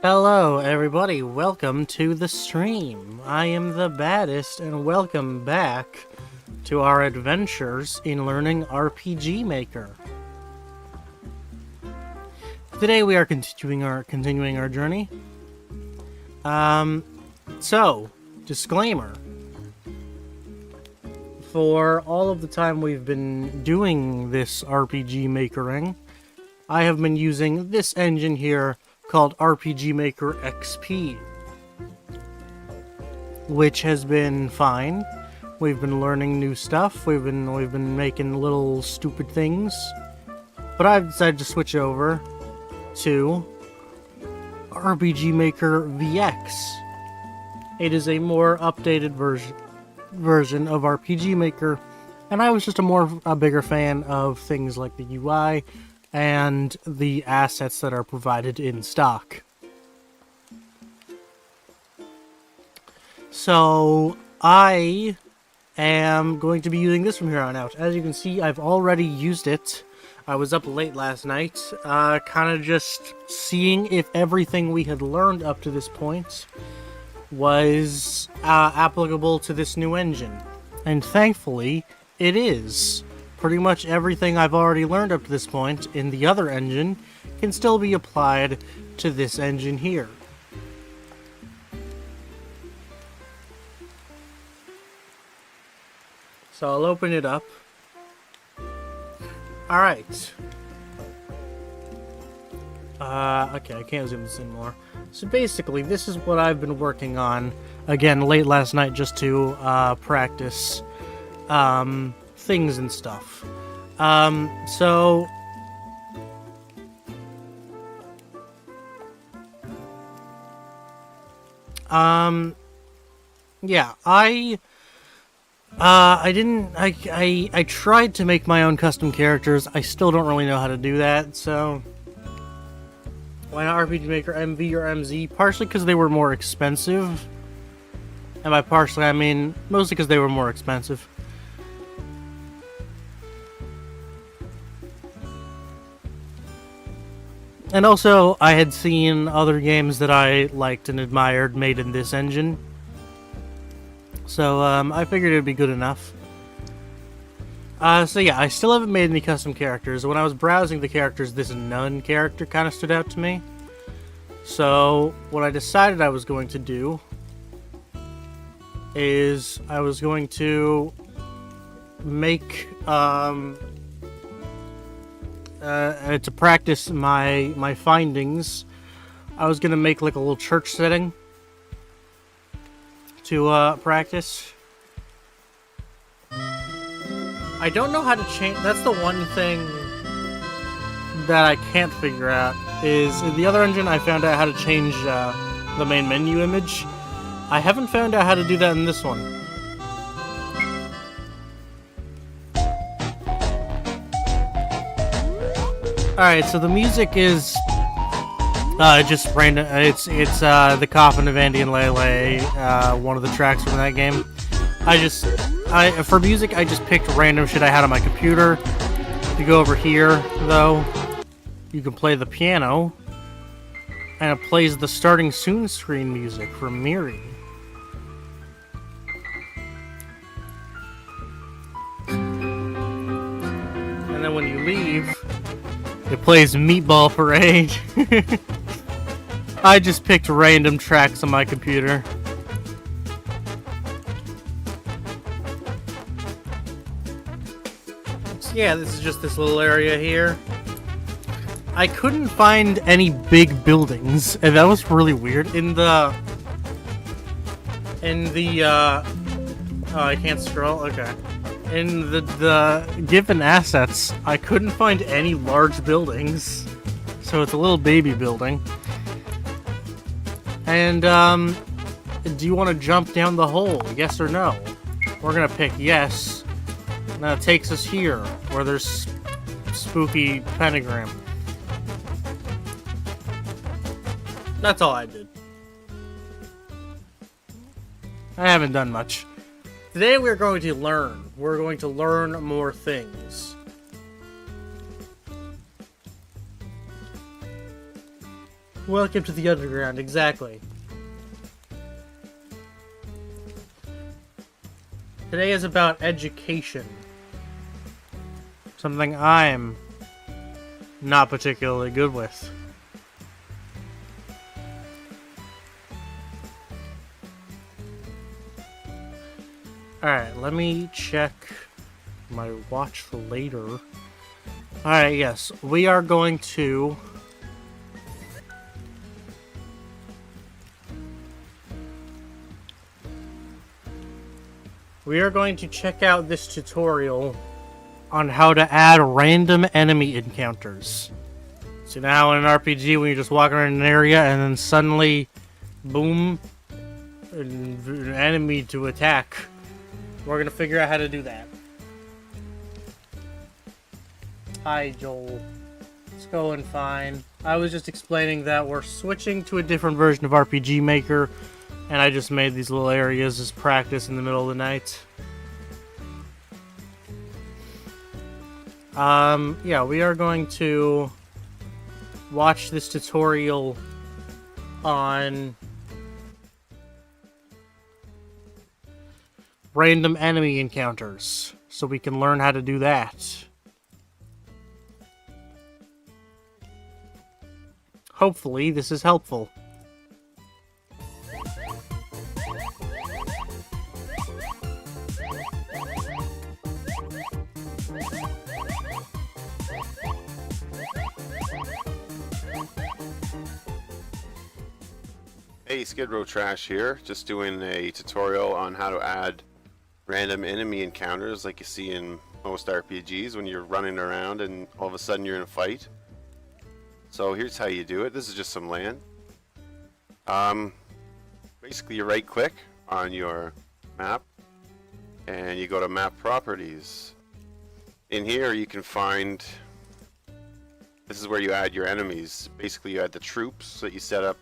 Hello everybody, welcome to the stream. I am the baddest and welcome back to our adventures in learning RPG Maker. Today we are continuing our journey. So, disclaimer. For all of the time we've been doing this RPG Makering, I have been using this engine here called RPG Maker XP, which has been fine. We've been learning new stuff. We've been making little stupid things, but I've decided to switch over to RPG Maker VX. It is a more updated version of RPG Maker, and I was just a bigger fan of things like the UI and the assets that are provided in stock. So I am going to be using this from here on out. As you can see, I've already used it. I was up late last night, kind of just seeing if everything we had learned up to this point was applicable to this new engine. And thankfully, it is. Pretty much everything I've already learned up to this point in the other engine can still be applied to this engine here. So I'll open it up. Alright. Okay, I can't zoom this in more. So basically, this is what I've been working on, again, late last night just to practice things and stuff. Yeah, I tried to make my own custom characters. I still don't really know how to do that, so why not RPG Maker MV or MZ? Partially because they were more expensive, and by partially I mean mostly because they were more expensive. And also, I had seen other games that I liked and admired made in this engine. So, I figured it'd be good enough. So yeah, I still haven't made any custom characters. When I was browsing the characters, this nun character kind of stood out to me. So, what I decided I was going to do is I was going to make, to practice my findings, I was gonna make like a little church setting to practice. I don't know how to change. That's the one thing that I can't figure out. Is in the other engine I found out how to change the main menu image. I haven't found out how to do that in this one. Alright, so the music is just random. It's the Coffin of Andy and Lele, one of the tracks from that game. For music, I just picked random shit I had on my computer. If you go over here, though, you can play the piano, and it plays the starting soon screen music from Miri. And then when you leave, it plays Meatball Parade. I just picked random tracks on my computer. So yeah, this is just this little area here. I couldn't find any big buildings, and that was really weird. Oh, I can't scroll? Okay. In the given assets, I couldn't find any large buildings, so it's a little baby building. And, do you want to jump down the hole, yes or no? We're gonna pick yes. And that takes us here, where there's spooky pentagram. That's all I did. I haven't done much. Today we're going to learn. We're going to learn more things. Welcome to the underground, exactly. Today is about education. Something I'm not particularly good with. Alright, let me check my watch for later. Alright, yes, we are going to... check out this tutorial on how to add random enemy encounters. So now in an RPG, when you're just walking around an area and then suddenly, boom, an enemy to attack. We're gonna figure out how to do that. Hi, Joel. It's going fine. I was just explaining that we're switching to a different version of RPG Maker, and I just made these little areas as practice in the middle of the night. Yeah, we are going to watch this tutorial on random enemy encounters, so we can learn how to do that. Hopefully, this is helpful. Hey, Skid Row Trash here, just doing a tutorial on how to add random enemy encounters like you see in most RPGs when you're running around and all of a sudden you're in a fight. So here's how you do it. This is just some land. Basically you right click on your map and you go to map properties. In here you can find, this is where you add your enemies. Basically you add the troops that you set up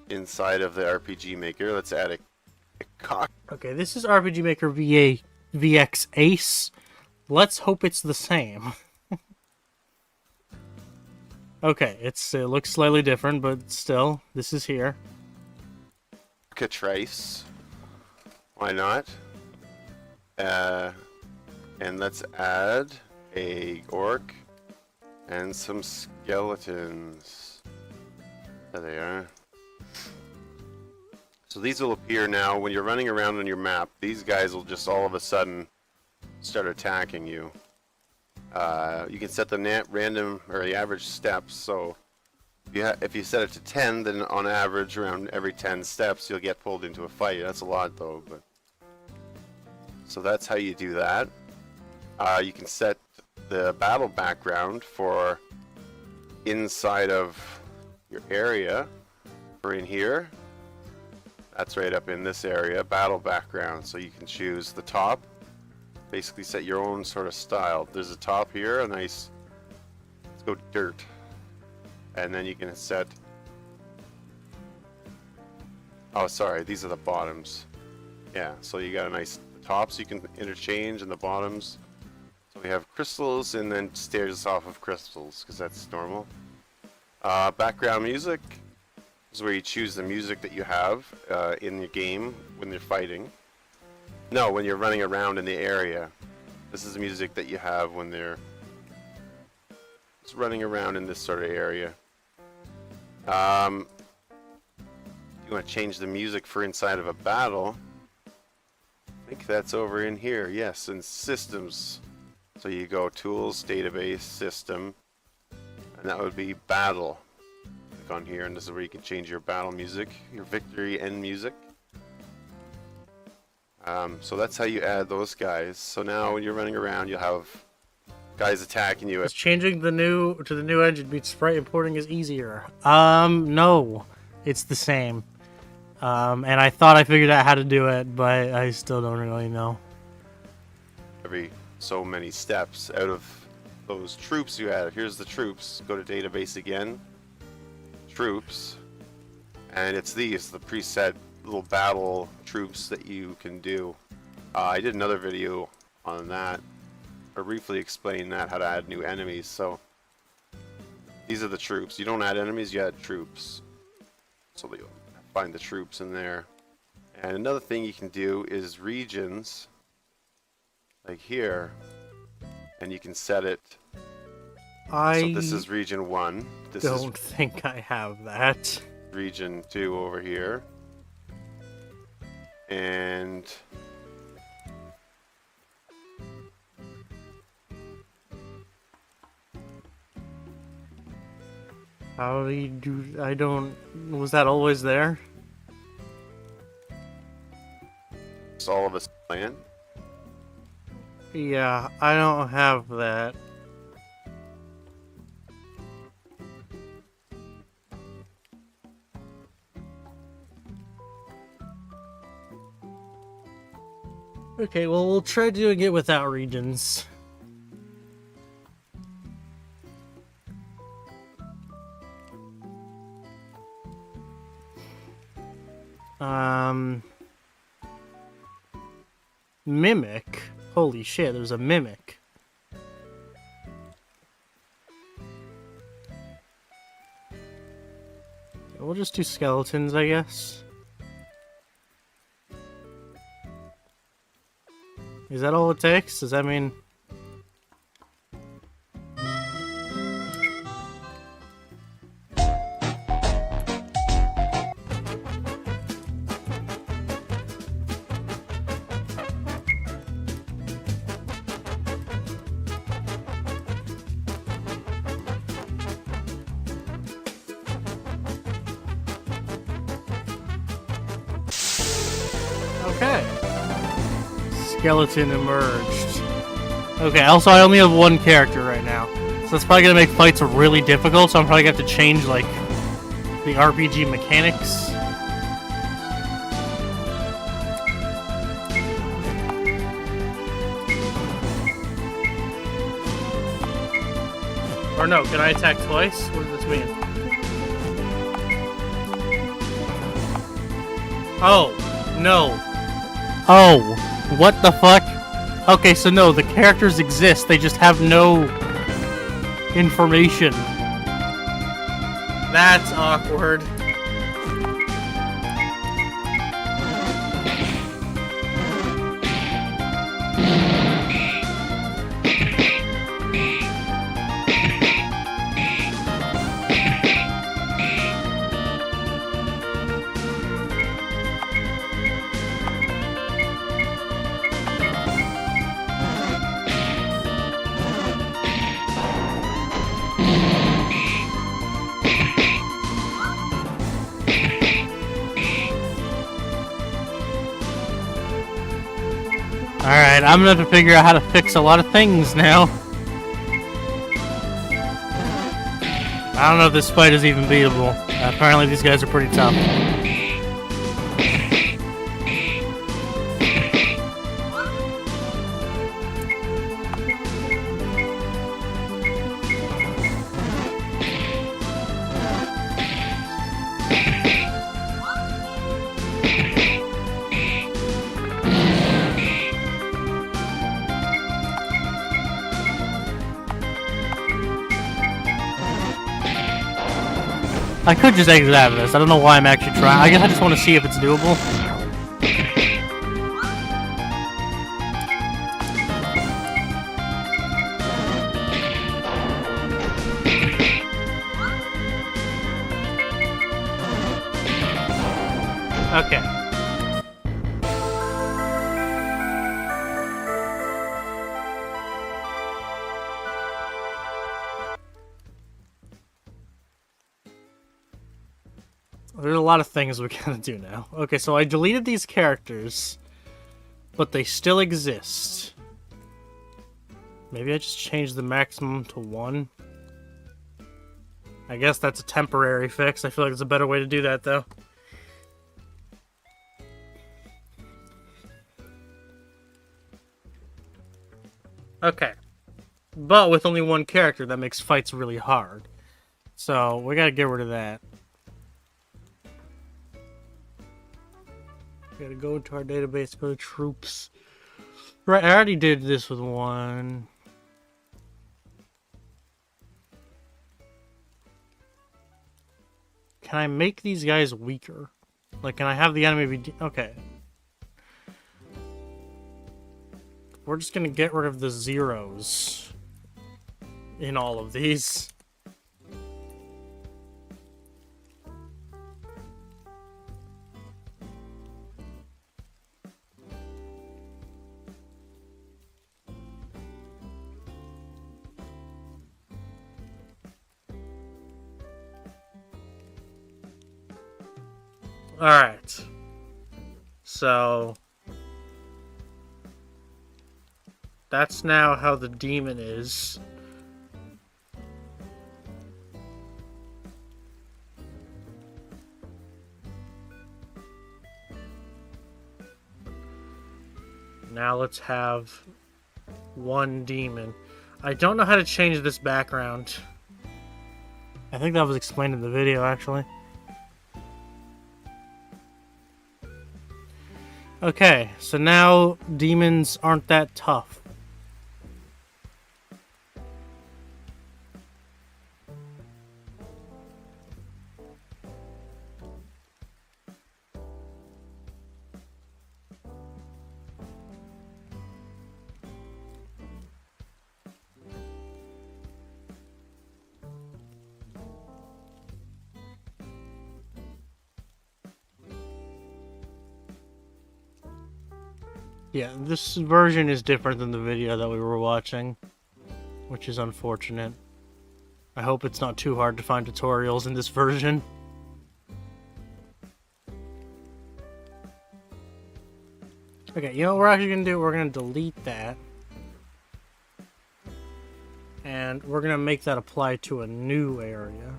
inside of the RPG Maker. Let's add a cock. Okay, this is RPG Maker VX Ace. Let's hope it's the same. Okay, it looks slightly different, but still, this is here. Trace. Why not? And let's add a orc and some skeletons. There they are. So these will appear now when you're running around on your map. These guys will just all of a sudden start attacking you. You can set the random or the average steps. So if you set it to 10, then on average around every 10 steps you'll get pulled into a fight. That's a lot though. But so that's how you do that. You can set the battle background for inside of your area or in here. That's right up in this area, battle background. So you can choose the top, basically set your own sort of style. There's a top here, a nice, let's go dirt. And then you can set, oh sorry, these are the bottoms. Yeah, so you got a nice tops you can interchange and the bottoms. So we have crystals and then stairs off of crystals, because that's normal. Background music. This is where you choose the music that you have in the game when you're fighting. No, when you're running around in the area. This is the music that you have when they're just running around in this sort of area. You want to change the music for inside of a battle. I think that's over in here. Yes, in systems. So you go tools, database, system, and that would be battle. On here, and this is where you can change your battle music, your victory end music. So that's how you add those guys. So now when you're running around, you'll have guys attacking you. Is changing the new engine means sprite importing is easier? No, it's the same. And I thought I figured out how to do it, but I still don't really know. Every so many steps out of those troops you added. Here's the troops. Go to database again. Troops, and it's the preset little battle troops that you can do. I did another video on that, or briefly explain that, how to add new enemies. So these are the troops. You don't add enemies, you add troops. so that you'll find the troops in there. And another thing you can do is regions, like here, and you can set it. So this is region 1. This don't think I have that. is region 2 over here. And how do you do? I don't. Was that always there? it's all of us land. Yeah, I don't have that. Okay, well, we'll try doing it without regions. Mimic? Holy shit, there's a mimic. We'll just do skeletons, I guess. Is that all it takes? Does that mean... Okay. Skeleton emerged. Okay, also I only have one character right now. So that's probably gonna make fights really difficult, so I'm probably gonna have to change, like, the RPG mechanics. Or no, can I attack twice? What does this mean? Oh, no. Oh, what the fuck? Okay, so no, the characters exist, they just have no information. That's awkward. Alright, I'm gonna have to figure out how to fix a lot of things now. I don't know if this fight is even beatable. Apparently these guys are pretty tough. I could just exit out of this. I don't know why I'm actually trying. I guess I just want to see if it's doable. Okay. There's a lot of things we gotta do now. Okay, so I deleted these characters, but they still exist. Maybe I just changed the maximum to 1. I guess that's a temporary fix. I feel like there's a better way to do that, though. Okay. But with only one character, that makes fights really hard. So, we gotta get rid of that. Gotta go into our database, go to troops. Right, I already did this with 1. can I make these guys weaker? Like, can I have the enemy be... Okay. We're just gonna get rid of the zeros in all of these. Alright. So... that's now how the demon is. Now let's have one demon. I don't know how to change this background. I think that was explained in the video, actually. Okay, so now demons aren't that tough. Yeah, this version is different than the video that we were watching, which is unfortunate. I hope it's not too hard to find tutorials in this version. Okay, you know what we're actually going to do? We're going to delete that. And we're going to make that apply to a new area.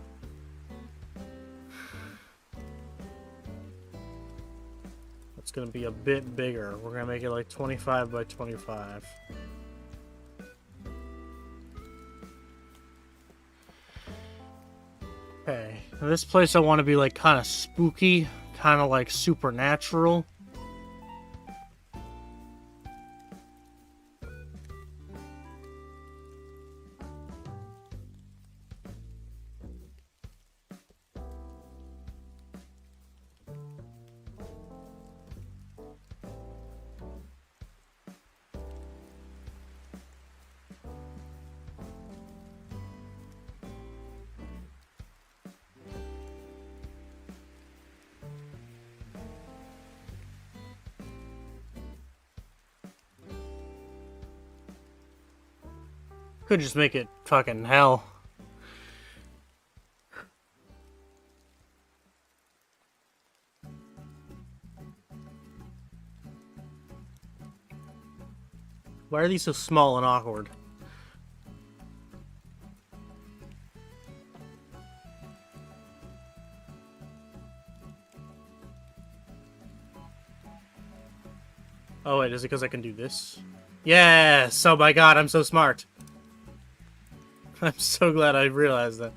It's going to be a bit bigger. We're going to make it like 25 by 25. Okay, now this place I want to be like kind of spooky, kind of like supernatural. Could just make it fucking hell. Why are these so small and awkward? Oh wait, is it because I can do this? Yes! Oh my god, I'm so smart. I'm so glad I realized that.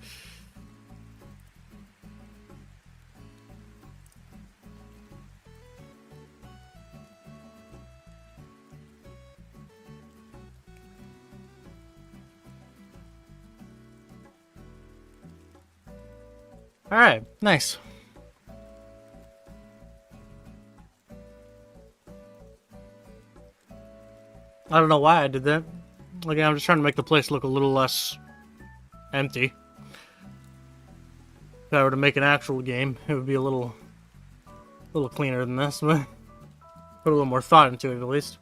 Alright, nice. I don't know why I did that. Again, I'm just trying to make the place look a little less empty. If I were to make an actual game, it would be a little cleaner than this, but put a little more thought into it at least.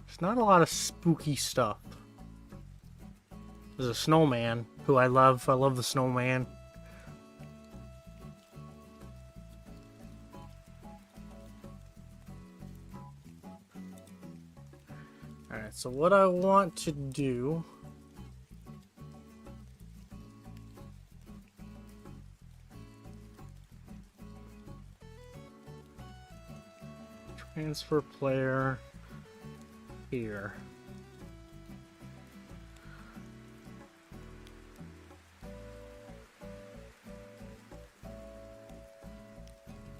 There's not a lot of spooky stuff. There's a snowman who I love. I love the snowman. Alright, so what I want to do... transfer player here.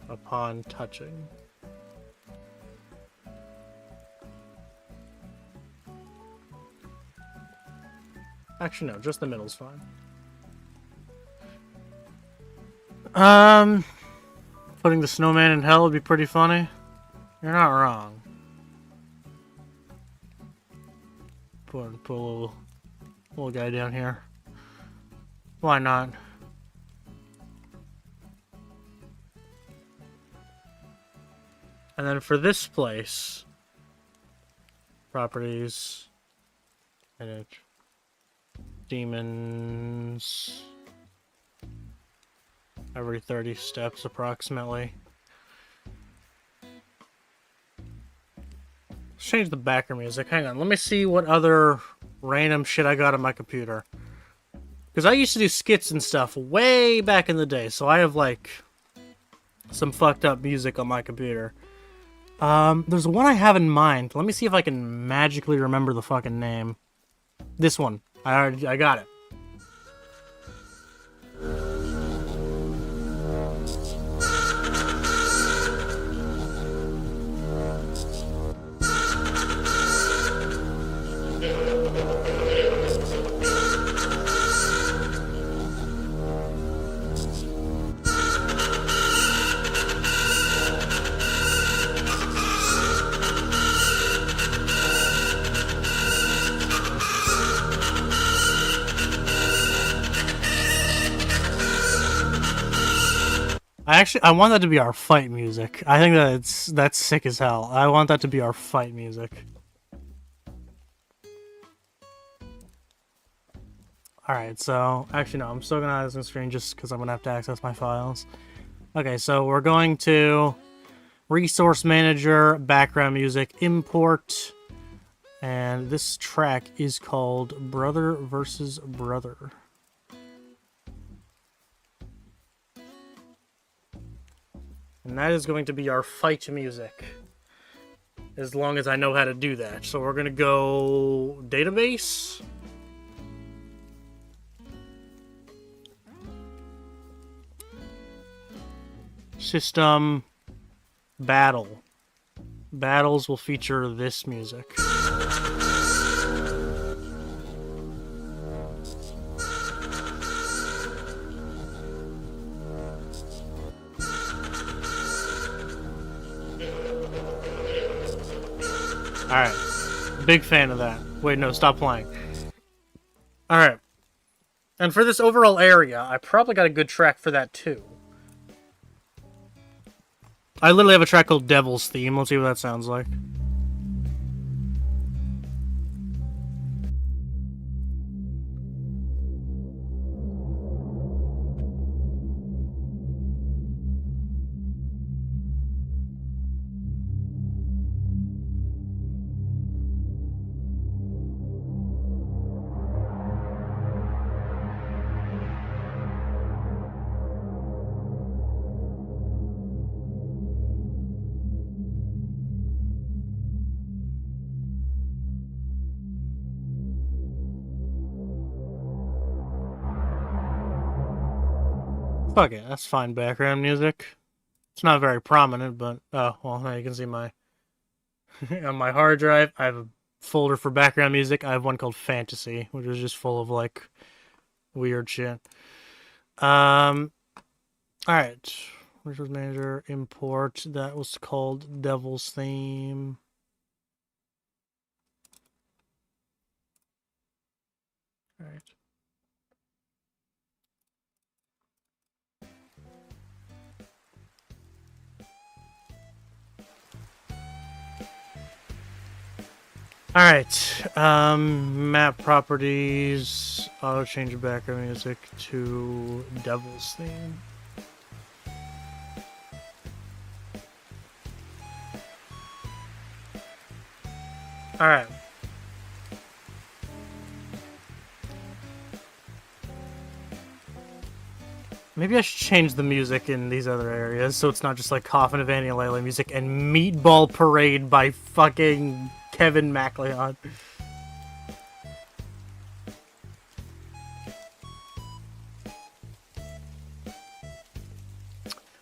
Upon touching. Actually, no, just the middle's fine. Putting the snowman in hell would be pretty funny. You're not wrong. Put a little guy down here. Why not? And then for this place, properties, edit, demons, every 30 steps approximately. Let's change the background music. Hang on, let me see what other random shit I got on my computer. Because I used to do skits and stuff way back in the day, so I have, like, some fucked up music on my computer. There's one I have in mind. Let me see if I can magically remember the fucking name. This one. I got it. I want that to be our fight music. I think that's sick as hell. I want that to be our fight music. Alright, so, actually no, I'm still gonna have this on screen just because I'm gonna have to access my files. Okay, so we're going to Resource Manager, Background Music, Import, and this track is called Brother vs. Brother. And that is going to be our fight music. As long as I know how to do that. So we're going to go database. System. Battle. Battles will feature this music. Alright. Big fan of that. Wait, no, stop playing. Alright. And for this overall area, I probably got a good track for that too. I literally have a track called Devil's Theme. Let's see what that sounds like. Fuck it, that's fine background music. It's not very prominent, but... Oh, well, now you can see my... on my hard drive, I have a folder for background music. I have one called Fantasy, which is just full of, like, weird shit. Alright. Resource Manager, Import. That was called Devil's Theme. Alright. Alright, map properties, auto change background music to Devil's Theme. Alright. Maybe I should change the music in these other areas so it's not just like Coffin of Annie Lele music and Meatball Parade by fucking Kevin MacLeod.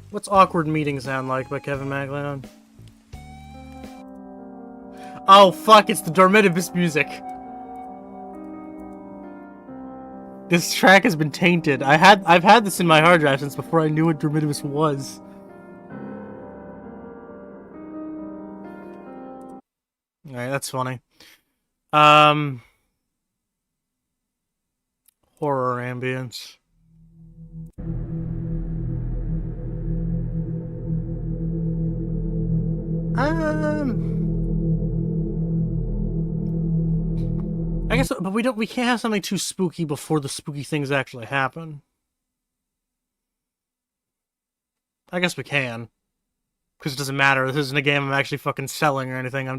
What's Awkward Meeting sound like by Kevin MacLeod? Oh fuck, it's the Dormitibus music. This track has been tainted. I've had this in my hard drive since before I knew what Dromidimus was. Alright, that's funny. Horror ambience. I guess, but we can't have something too spooky before the spooky things actually happen. I guess we can. Because it doesn't matter. This isn't a game I'm actually fucking selling or anything. I'm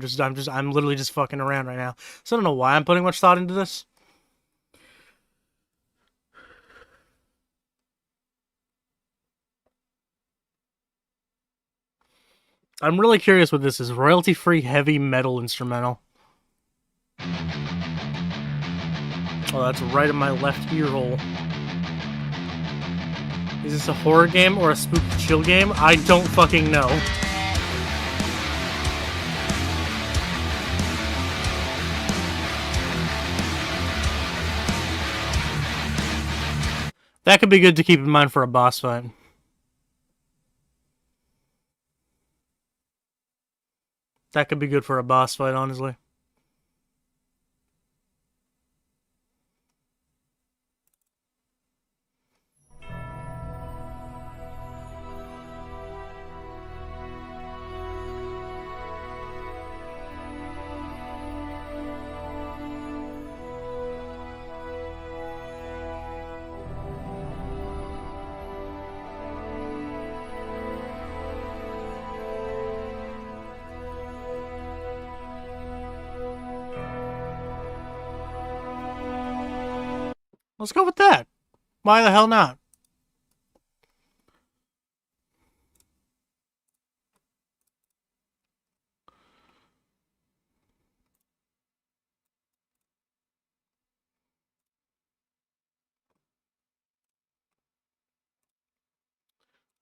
literally just fucking around right now. So I don't know why I'm putting much thought into this. I'm really curious what this is. Royalty-free heavy metal instrumental. Oh, that's right in my left ear hole. Is this a horror game or a spooky chill game? I don't fucking know. That could be good to keep in mind for a boss fight. That could be good for a boss fight, honestly. Let's go with that. Why the hell not?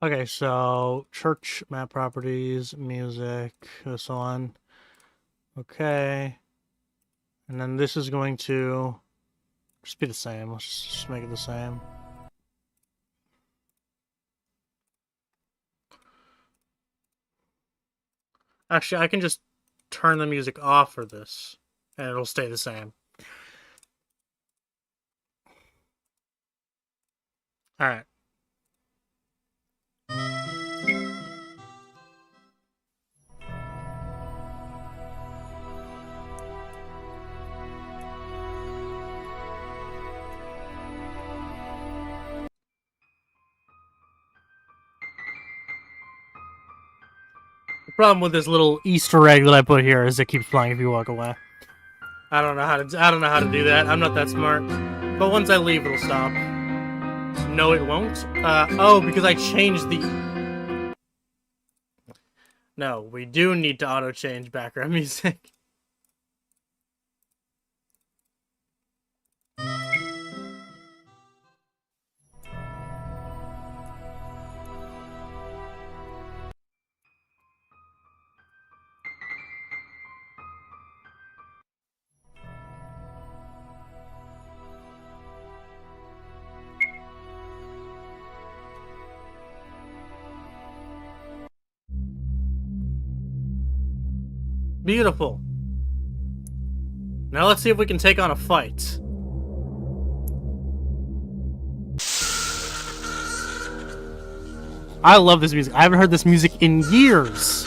Okay, so church, map properties, music, this one. Okay. And then this is going to just be the same. Let's just make it the same. Actually, I can just turn the music off for this, and it'll stay the same. Alright. The problem with this little Easter egg that I put here is it keeps playing if you walk away. I don't know how to do that. I'm not that smart. But once I leave, it'll stop. No, it won't. Oh, because I changed the. No, we do need to auto change background music. Beautiful. Now let's see if we can take on a fight. I love this music. I haven't heard this music in years.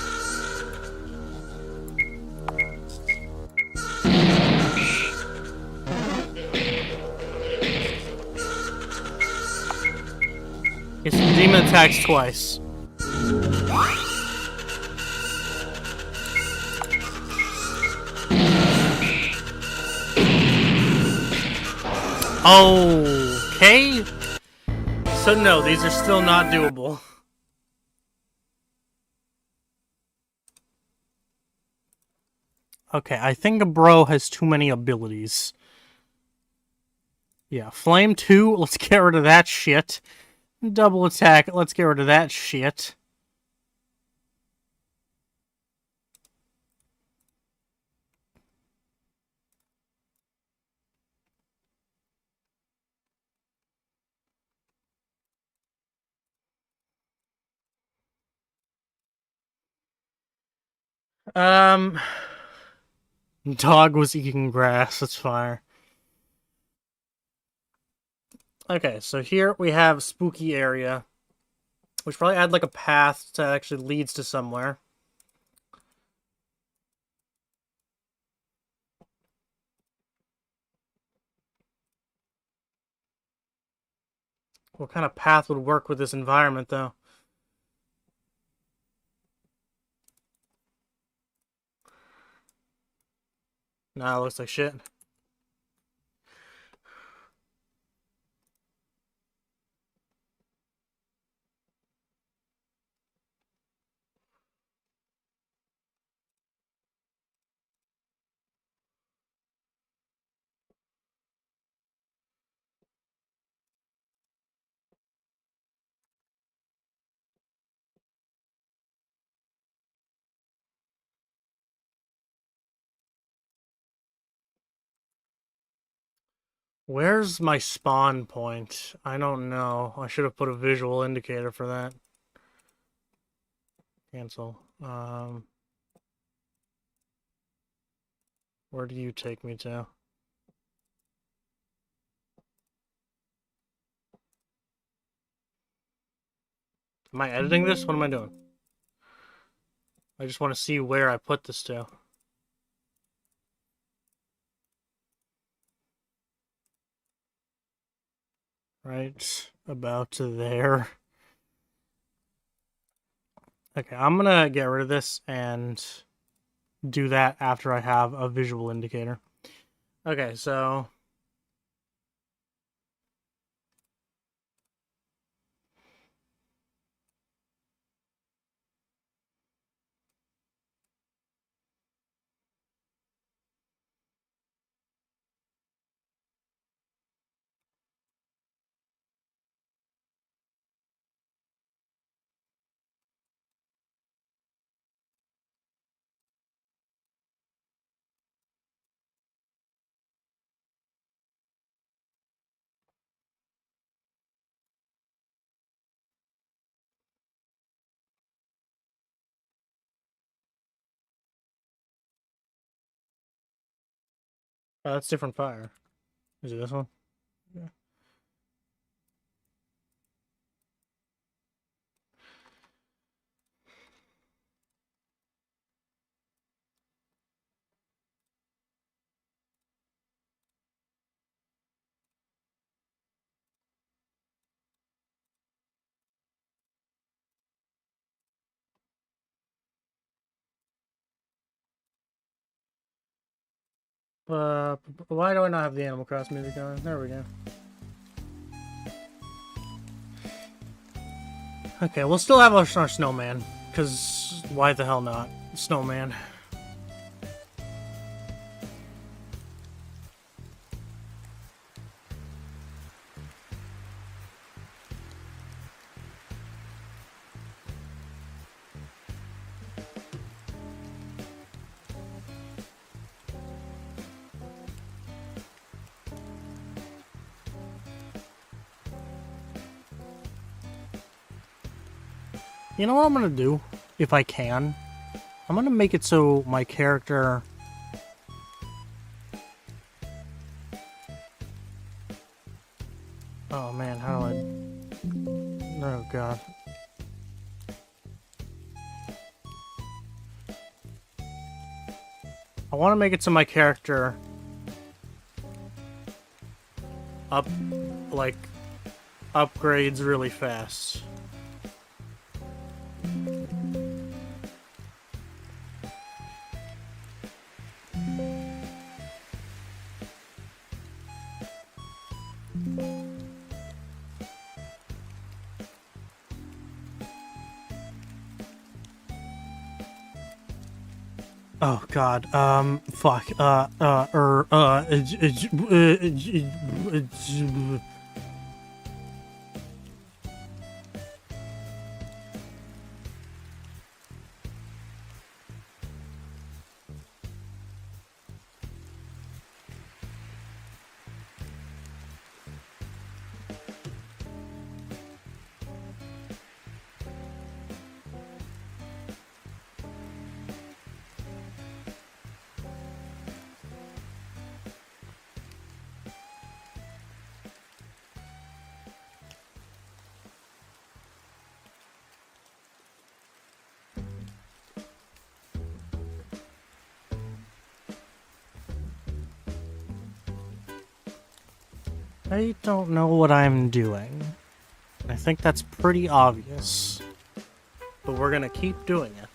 It's demon attacks twice. Okay. So no, these are still not doable. Okay, I think a bro has too many abilities. Yeah, Flame 2, let's get rid of that shit. Double attack, let's get rid of that shit. Um, dog was eating grass. That's fire. Okay, so here we have spooky area. We should probably add like a path that actually leads to somewhere. What kind of path would work with this environment, though? Nah, it looks like shit. Where's my spawn point? I don't know. I should have put a visual indicator for that. Cancel. Where do you take me to? Am I editing this? What am I doing? I just want to see where I put this to. Right about to there. Okay, I'm gonna get rid of this and do that after I have a visual indicator. Okay, so that's different fire. Is it this one? Yeah. Why do I not have the Animal Cross music on? There we go. Okay, we'll still have our snowman, because why the hell not? Snowman. You know what I'm gonna do? If I can. I'm gonna make it so my character... Oh man, how do I... Oh god. I want to make it so my character... upgrades really fast. Oh god, fuck, I don't know what I'm doing. I think that's pretty obvious. But we're gonna keep doing it.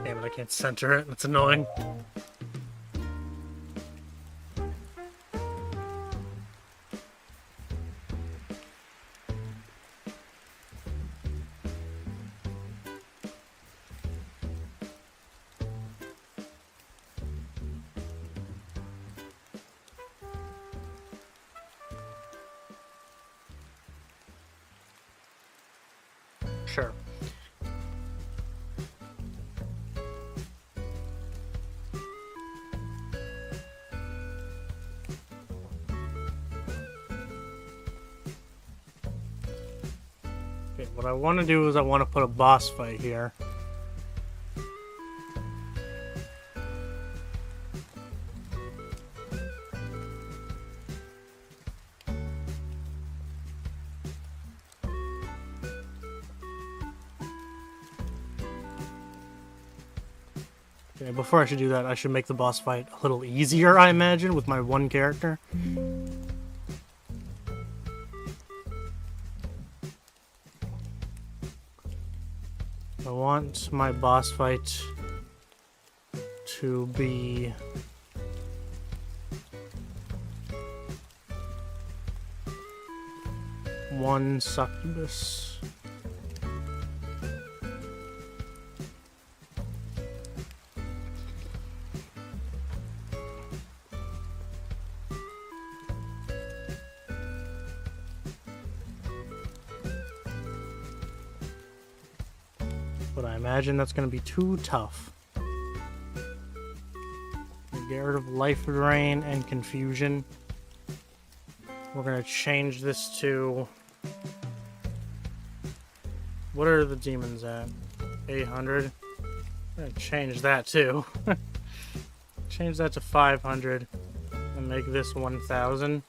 Damn it, I can't center it. That's annoying. Sure. Okay, what I want to do is I want to put a boss fight here. Okay, before I should do that, I should make the boss fight a little easier, I imagine, with my one character. I want my boss fight to be one succubus. But I imagine that's going to be too tough. Get rid of life drain and confusion. We're going to change this to... What are the demons at? 800? I'm going to change that too. Change that to 500 and make this 1000.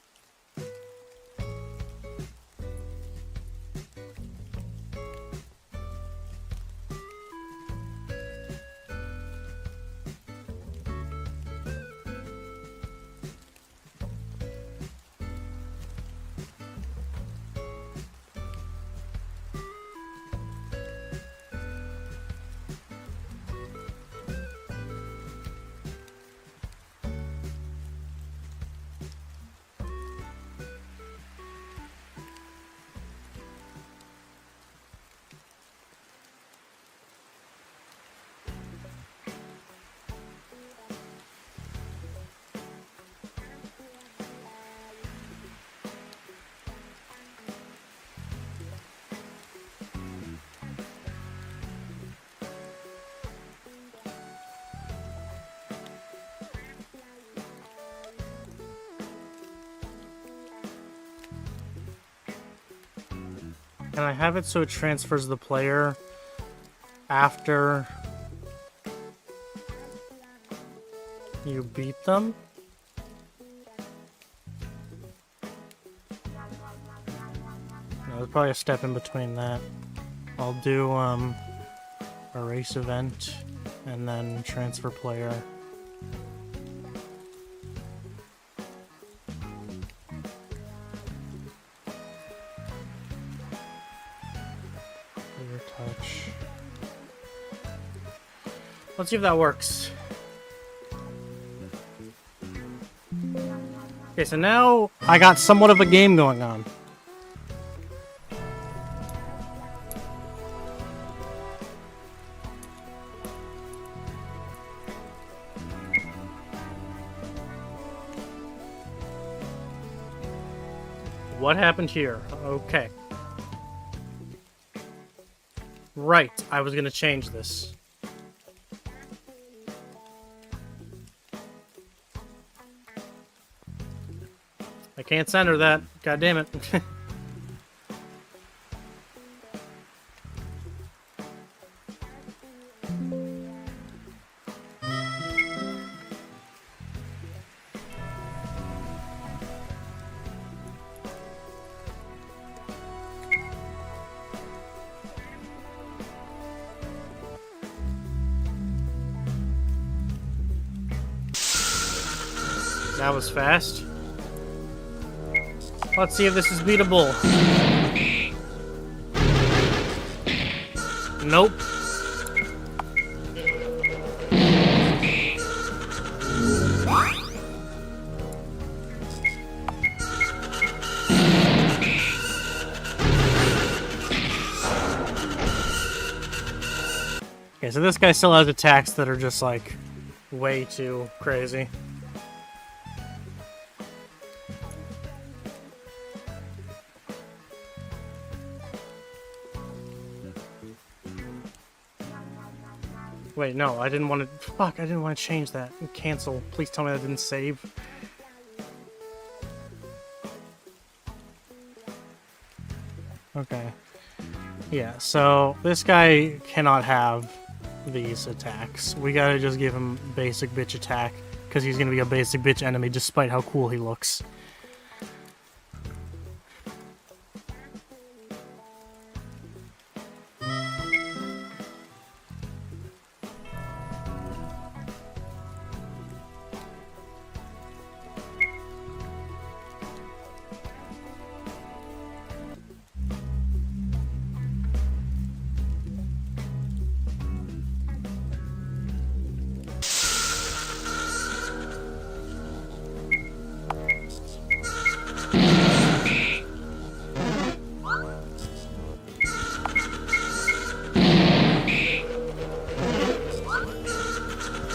And I have it so it transfers the player after you beat them. there's probably a step in between that. I'll do erase event and then transfer player. Clear touch. Let's see if that works. Okay, so now I got somewhat of a game going on. What happened here? Okay. Right, I was gonna change this. I can't center that. God damn it. That was fast. Let's see if this is beatable. Nope. Okay, so this guy still has attacks that are just like way too crazy. Wait, no, I didn't want to... Fuck, I didn't want to change that. Cancel. Please tell me that didn't save. Okay. Yeah, so this guy cannot have these attacks. We gotta just give him basic bitch attack, because he's gonna be a basic bitch enemy despite how cool he looks.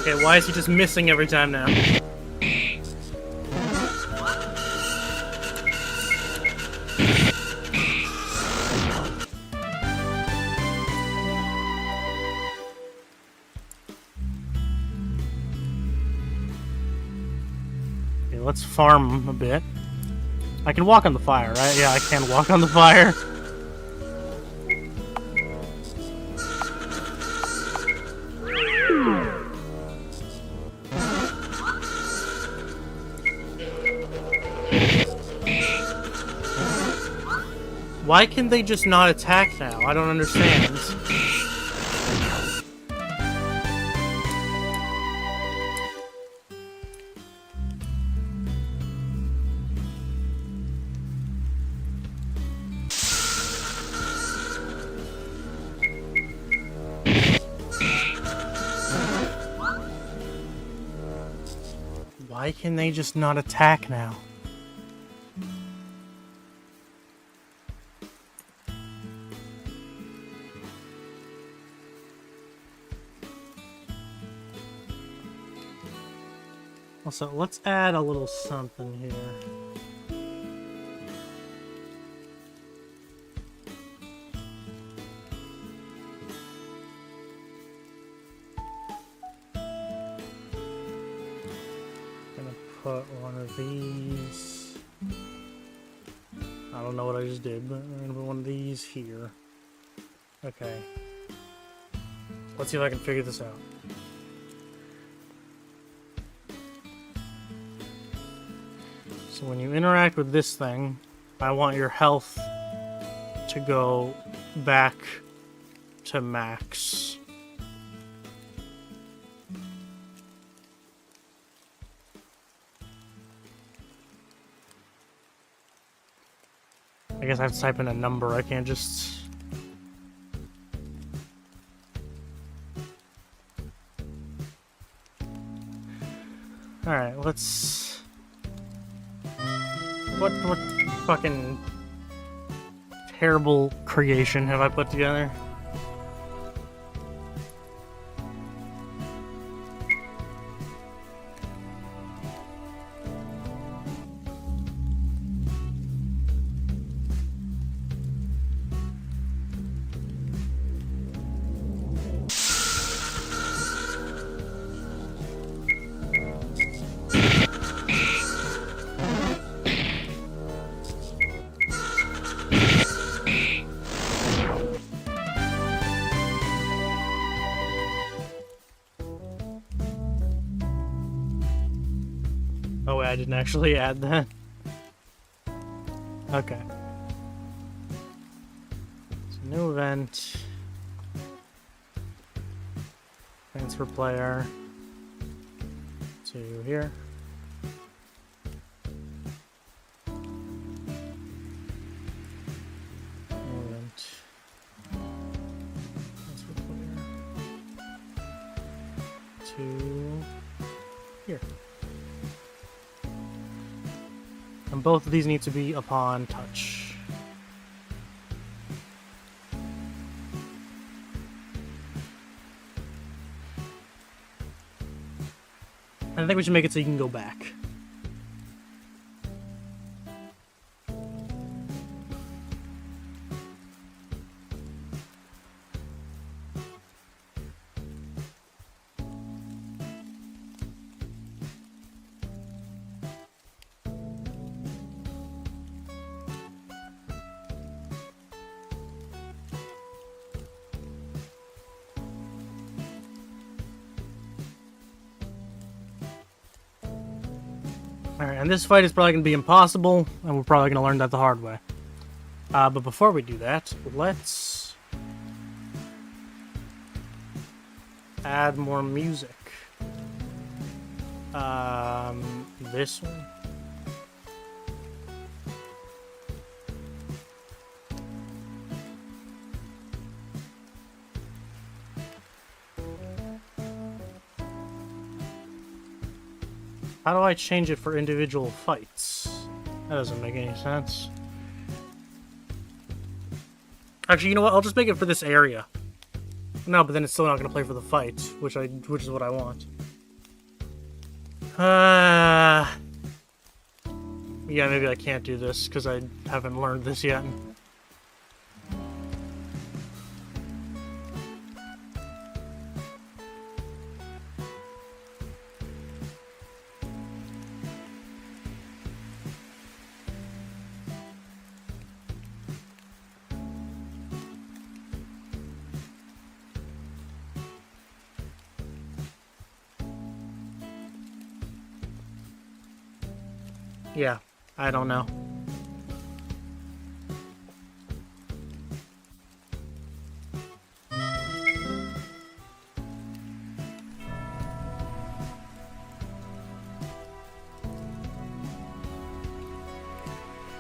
Okay, why is he just missing every time now? Okay, let's farm a bit. I can walk on the fire, right? Yeah, I can walk on the fire. Why can they just not attack now? I don't understand. Why can they just not attack now? Also, let's add a little something here. Gonna put one of these. I don't know what I just did, but I'm gonna put one of these here. Okay. Let's see if I can figure this out. So when you interact with this thing, I want your health to go back to max. I guess I have to type in a number. I can't just... Alright, let's... What fucking terrible creation have I put together? Oh wait, I didn't actually add that. Okay. So new event. Transfer player to here. New event. Transfer player to here. And both of these need to be upon touch. I think we should make it so you can go back. Alright, and this fight is probably going to be impossible, and we're probably going to learn that the hard way. But before we do that, let's add more music. This one. How do I change it for individual fights? That doesn't make any sense. Actually, you know what? I'll just make it for this area. No, but then it's still not going to play for the fight, which is what I want. Yeah, maybe I can't do this because I haven't learned this yet. Yeah, I don't know.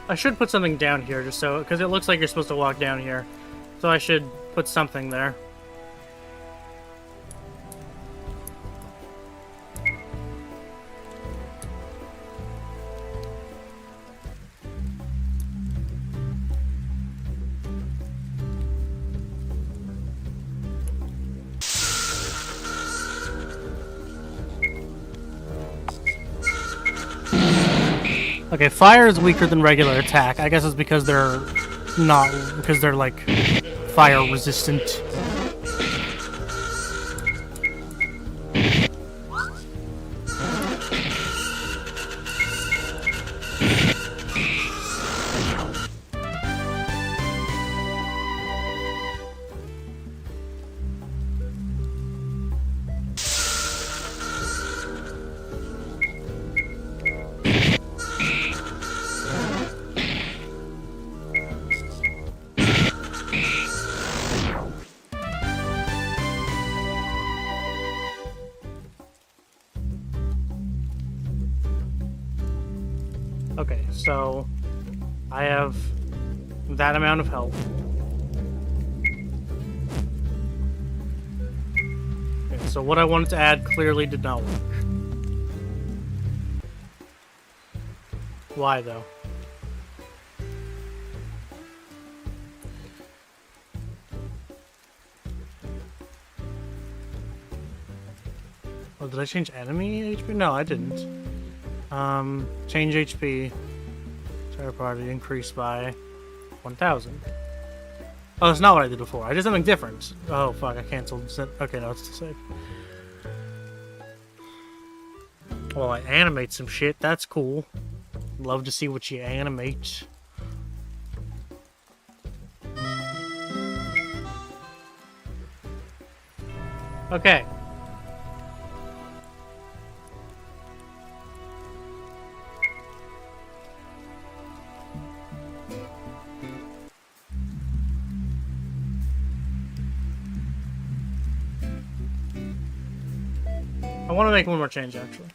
I should put something down here just so, because it looks like you're supposed to walk down here. So I should put something there. Okay, fire is weaker than regular attack. I guess it's because they're like fire resistant. So I have that amount of health. Okay, so what I wanted to add clearly did not work. Why though? Oh, did I change enemy HP? No, I didn't. Change HP. Entire party increased by 1,000. Oh, that's not what I did before. I did something different. Oh, fuck, I canceled. Okay, no, it's the save. Well, I animate some shit. That's cool. Love to see what you animate. Okay. I want to make one more change, actually.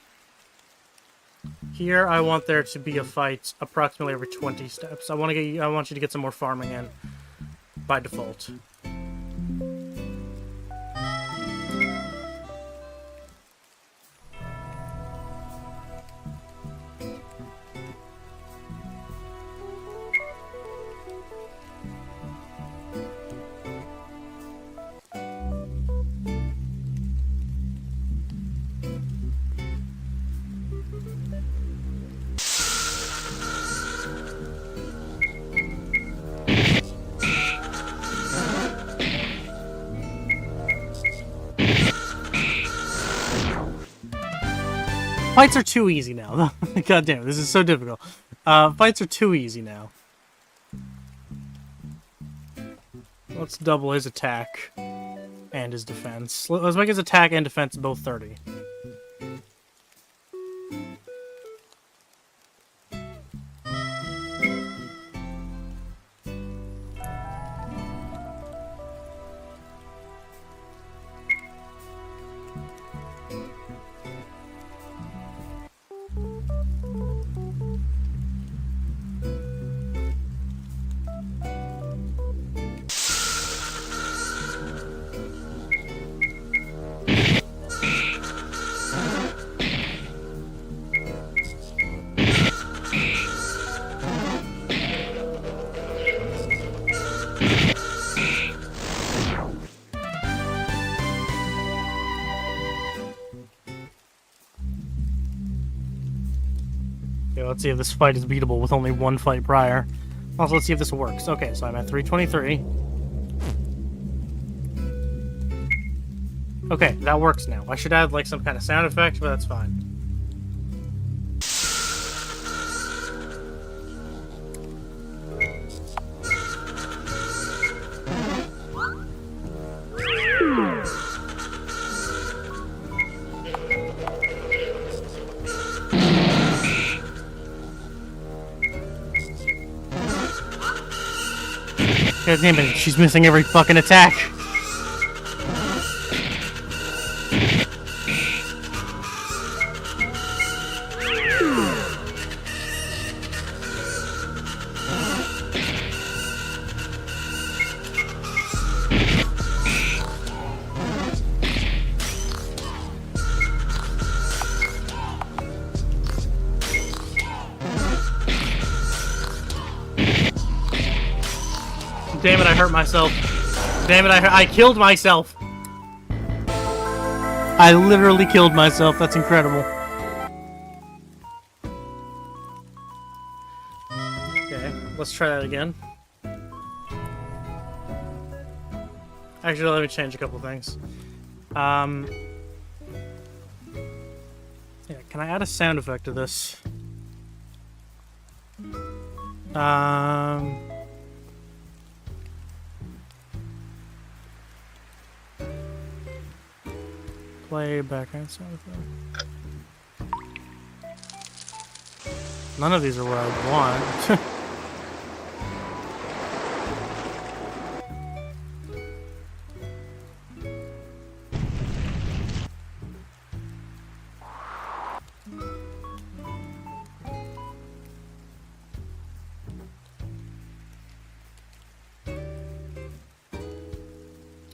Here, I want there to be a fight approximately every 20 steps. I want you to get some more farming in by default. Fights are too easy now. God damn, this is so difficult. Fights are too easy now. Let's double his attack and his defense. Let's make his attack and defense both 30. Okay, let's see if this fight is beatable with only one fight prior. Also, let's see if this works. Okay, so I'm at 323. Okay, that works now. I should add, like, some kind of sound effect, but that's fine. God damn it, she's missing every fucking attack. Damn it, I hurt myself. Damn it, I killed myself. I literally killed myself. That's incredible. Okay, let's try that again. Actually, let me change a couple things. Yeah, can I add a sound effect to this? Play background sound effect. None of these are what I want.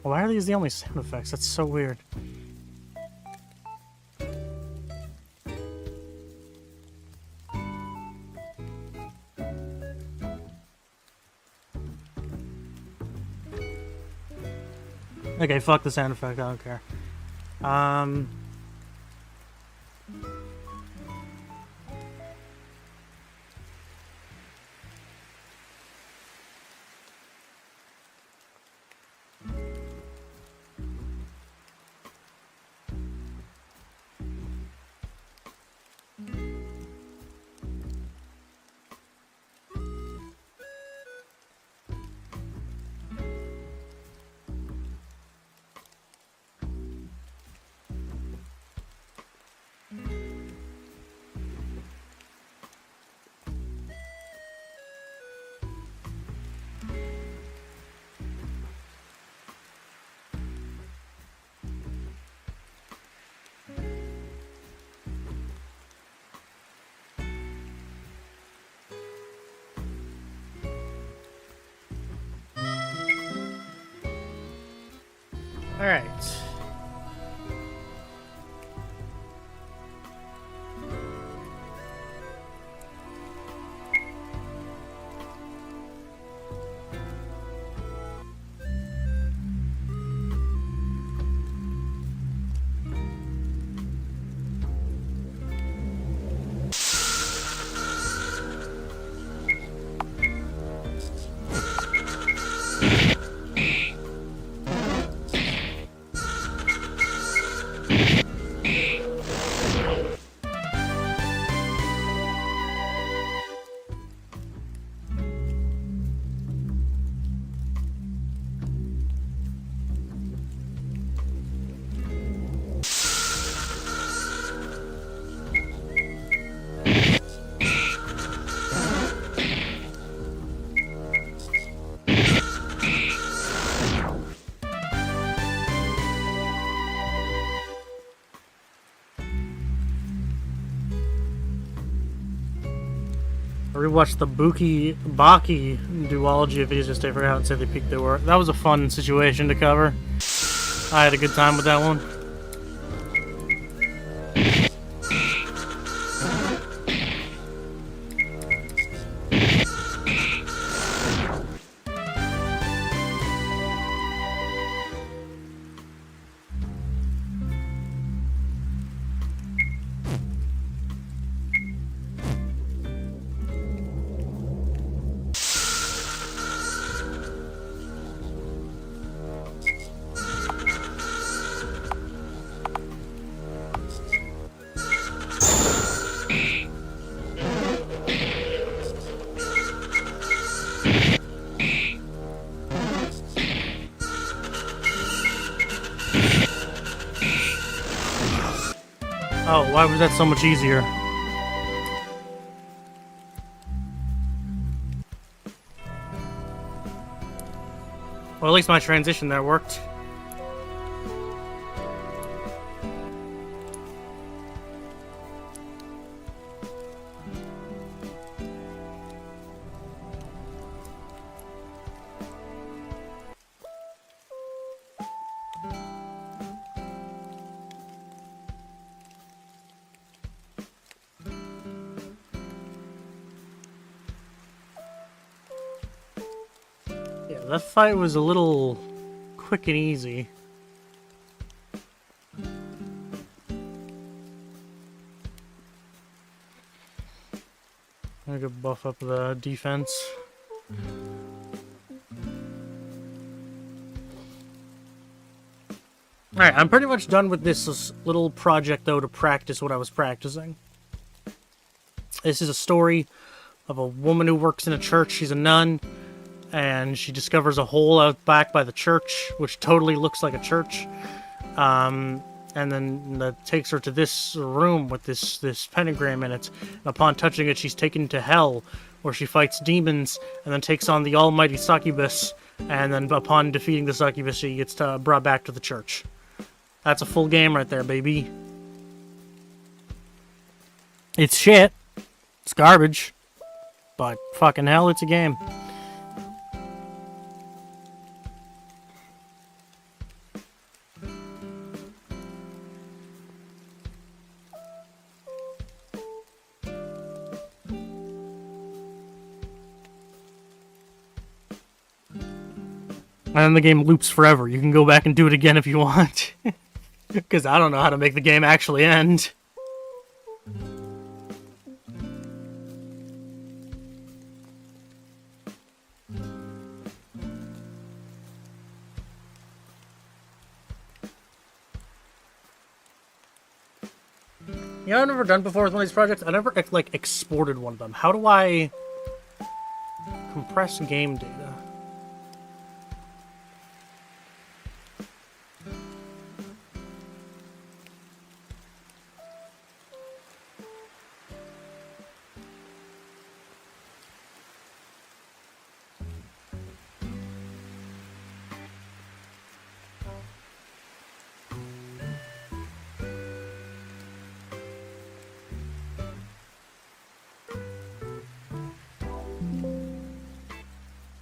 Why are these the only sound effects? That's so weird. Okay, fuck the sound effect. I don't care. Alright. I rewatched the Baki duology of videos just I forgot how to say they peaked they were. That was a fun situation to cover. I had a good time with that one. Oh, why was that so much easier? Well, at least my transition there worked. Yeah, that fight was a little quick and easy. I'm gonna buff up the defense. Alright, I'm pretty much done with this little project, though, to practice what I was practicing. This is a story of a woman who works in a church. She's a nun, and she discovers a hole out back by the church, which totally looks like a church. And then that takes her to this room with this pentagram in it. And upon touching it, she's taken to hell, where she fights demons, and then takes on the almighty succubus. And then upon defeating the succubus, she gets brought back to the church. That's a full game right there, baby. It's shit. It's garbage. But fucking hell, it's a game. And then the game loops forever. You can go back and do it again if you want. Because I don't know how to make the game actually end. You know what I've never done before with one of these projects? I never, like, exported one of them. How do I compress game data?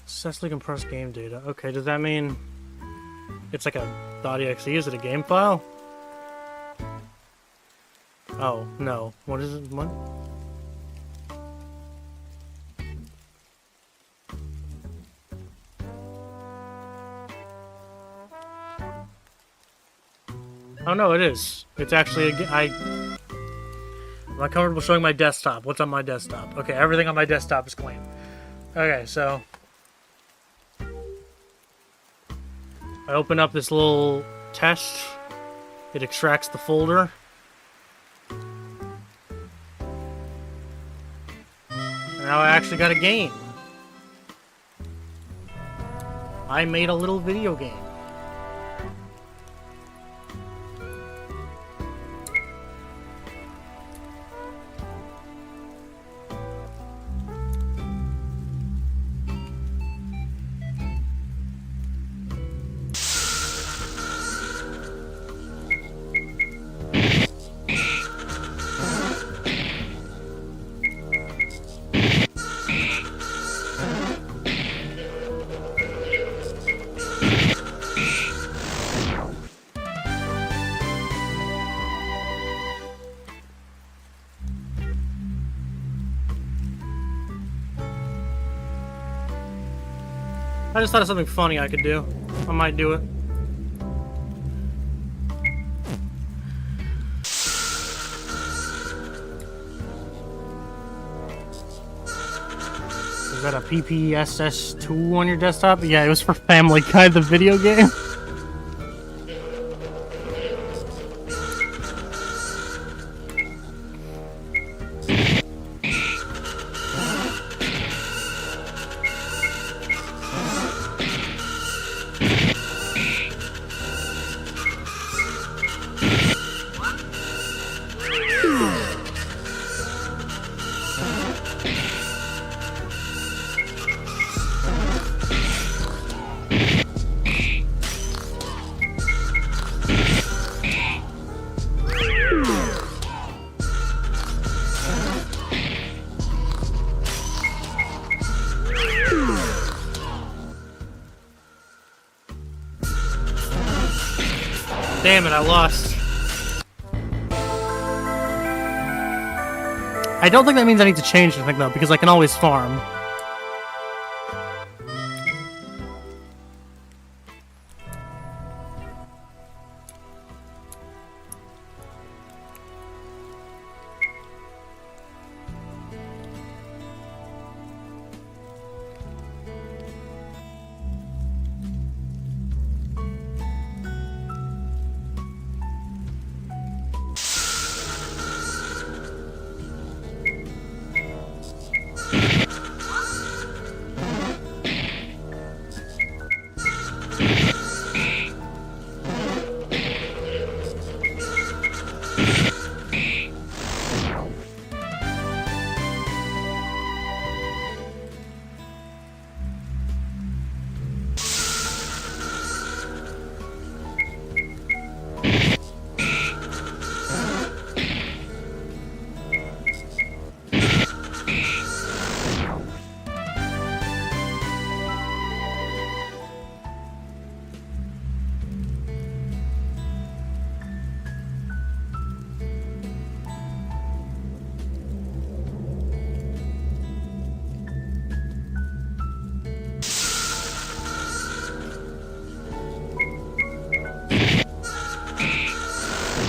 Successfully compressed game data. Okay, does that mean it's like a .exe? Is it a game file? Oh, no. What is it? What? Oh no, it is. It's actually a I'm not comfortable showing my desktop. What's on my desktop? Okay, everything on my desktop is clean. Okay, so I open up this little test. It extracts the folder. And now I actually got a game. I made a little video game. I just thought of something funny I could do. I might do it. Is that a PPSS2 on your desktop? Yeah, it was for Family Guy, the video game. Damn it, I lost. I don't think that means I need to change anything though, because I can always farm.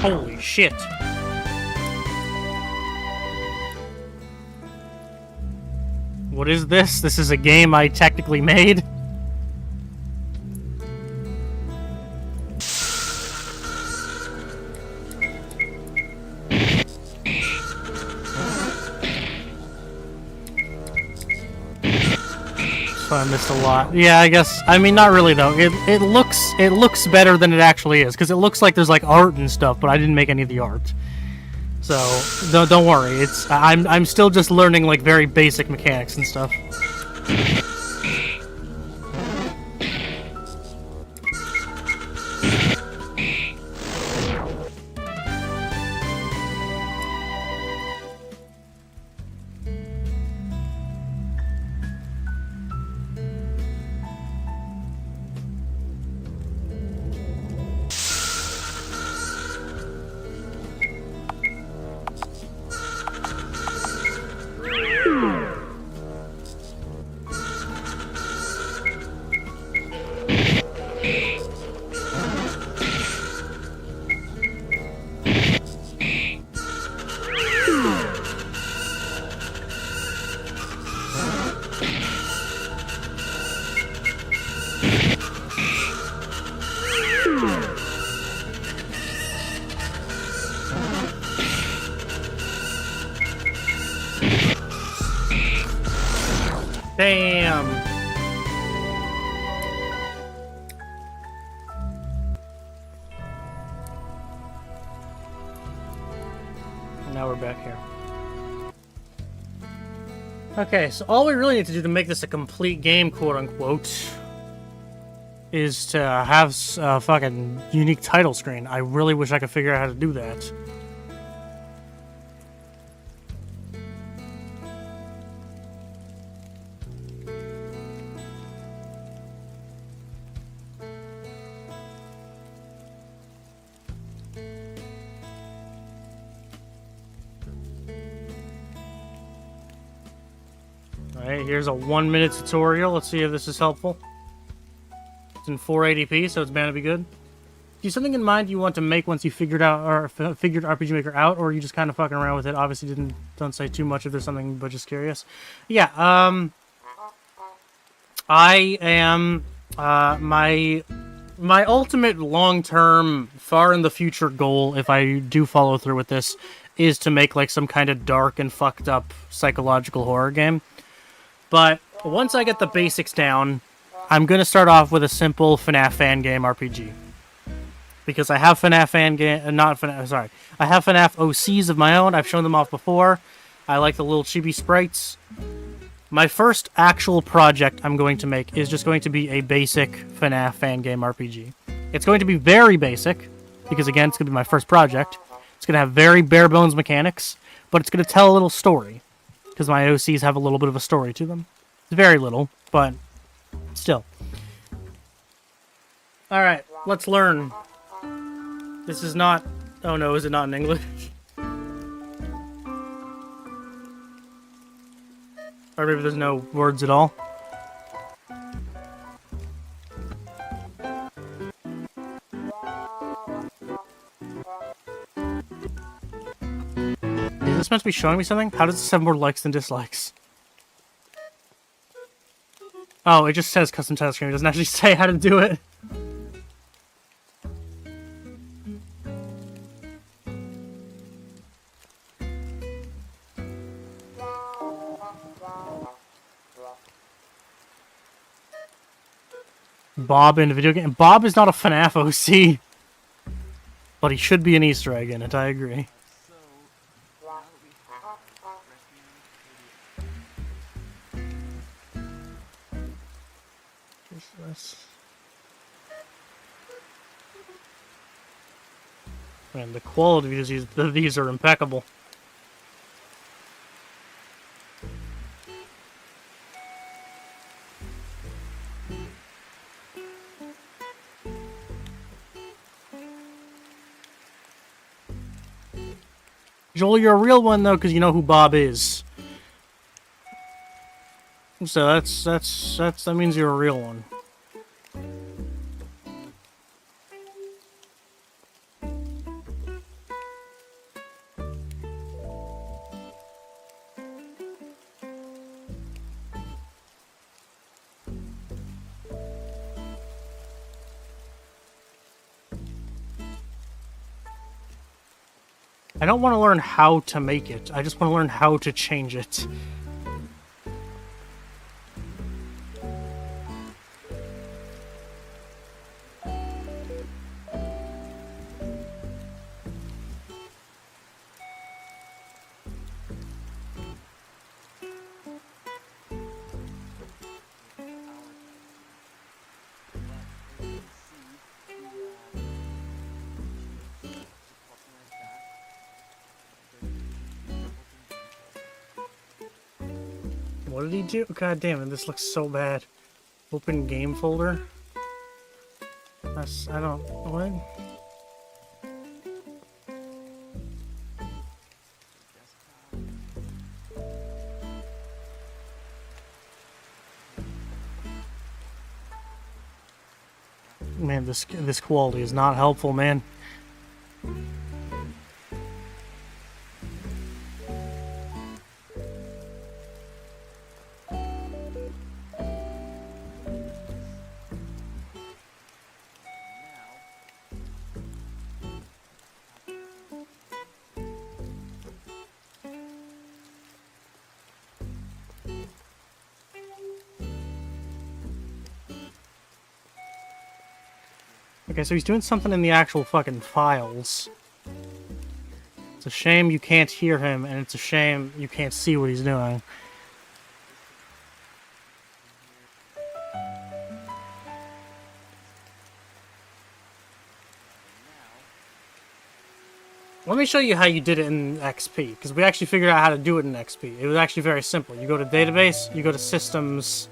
Holy shit. What is this? This is a game I technically made? So I missed a lot. Yeah, I guess. I mean, not really though. It looks better than it actually is, because it looks like there's like art and stuff, but I didn't make any of the art. So don't worry. I'm still just learning like very basic mechanics and stuff. Damn. Now we're back here. Okay, so all we really need to do to make this a complete game, quote-unquote, is to have a fucking unique title screen. I really wish I could figure out how to do that. Alright, here's a 1-minute tutorial. Let's see if this is helpful. It's in 480p, so it's bound to be good. Do you have something in mind you want to make once you figured RPG Maker out, or are you just kind of fucking around with it? Obviously, don't say too much if there's something, but just curious. Yeah, I am, my ultimate long-term, far in the future goal, if I do follow through with this, is to make, like, some kind of dark and fucked up psychological horror game. But once I get the basics down, I'm going to start off with a simple FNAF fan game RPG. Because I have FNAF fan game, I have FNAF OCs of my own. I've shown them off before. I like the little chibi sprites. My first actual project I'm going to make is just going to be a basic FNAF fan game RPG. It's going to be very basic, because again, it's going to be my first project. It's going to have very bare bones mechanics, but it's going to tell a little story. Because my OCs have a little bit of a story to them. Very little, but still. Alright, let's learn. This is not... Oh no, is it not in English? Or maybe there's no words at all. Is this meant to be showing me something? How does this have more likes than dislikes? Oh, it just says custom title screen. It doesn't actually say how to do it. Bob in the video game. Bob is not a FNAF OC. But he should be an Easter egg in it, I agree. Man, the quality of these are impeccable. Joel, you're a real one though, because you know who Bob is. So that means you're a real one. I don't want to learn how to make it. I just want to learn how to change it. What did he do? God damn it, this looks so bad. Open game folder? I don't... What? Man, this quality is not helpful, man. Okay, so he's doing something in the actual fucking files. It's a shame you can't hear him, and it's a shame you can't see what he's doing. Let me show you how you did it in XP, because we actually figured out how to do it in XP. It was actually very simple. You go to Database, you go to Systems,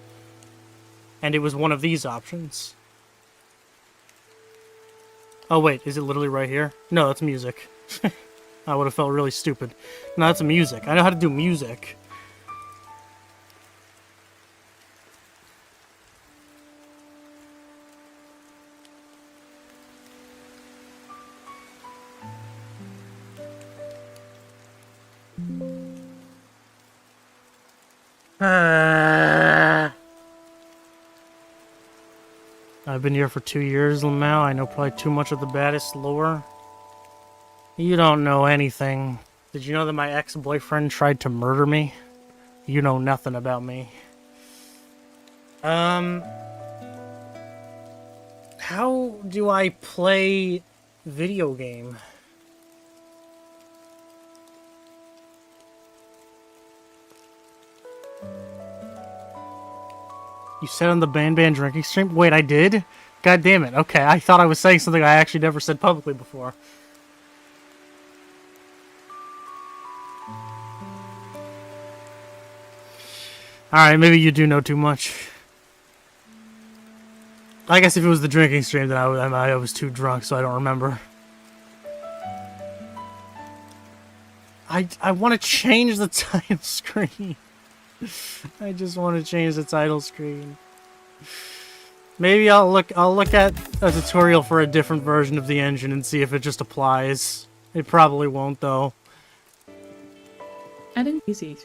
and it was one of these options. Oh wait, is it literally right here? No, that's music. I would have felt really stupid. No, that's music. I know how to do music. I've been here for 2 years now. I know probably too much of the baddest lore. You don't know anything. Did you know that my ex-boyfriend tried to murder me? You know nothing about me. How do I play video game? You said on the Ban drinking stream? Wait, I did? God damn it. Okay, I thought I was saying something I actually never said publicly before. Alright, maybe you do know too much. I guess if it was the drinking stream, then I was too drunk, so I don't remember. I want to change the title screen. I just want to change the title screen. Maybe I'll look at a tutorial for a different version of the engine and see if it just applies. It probably won't though. Adding easy.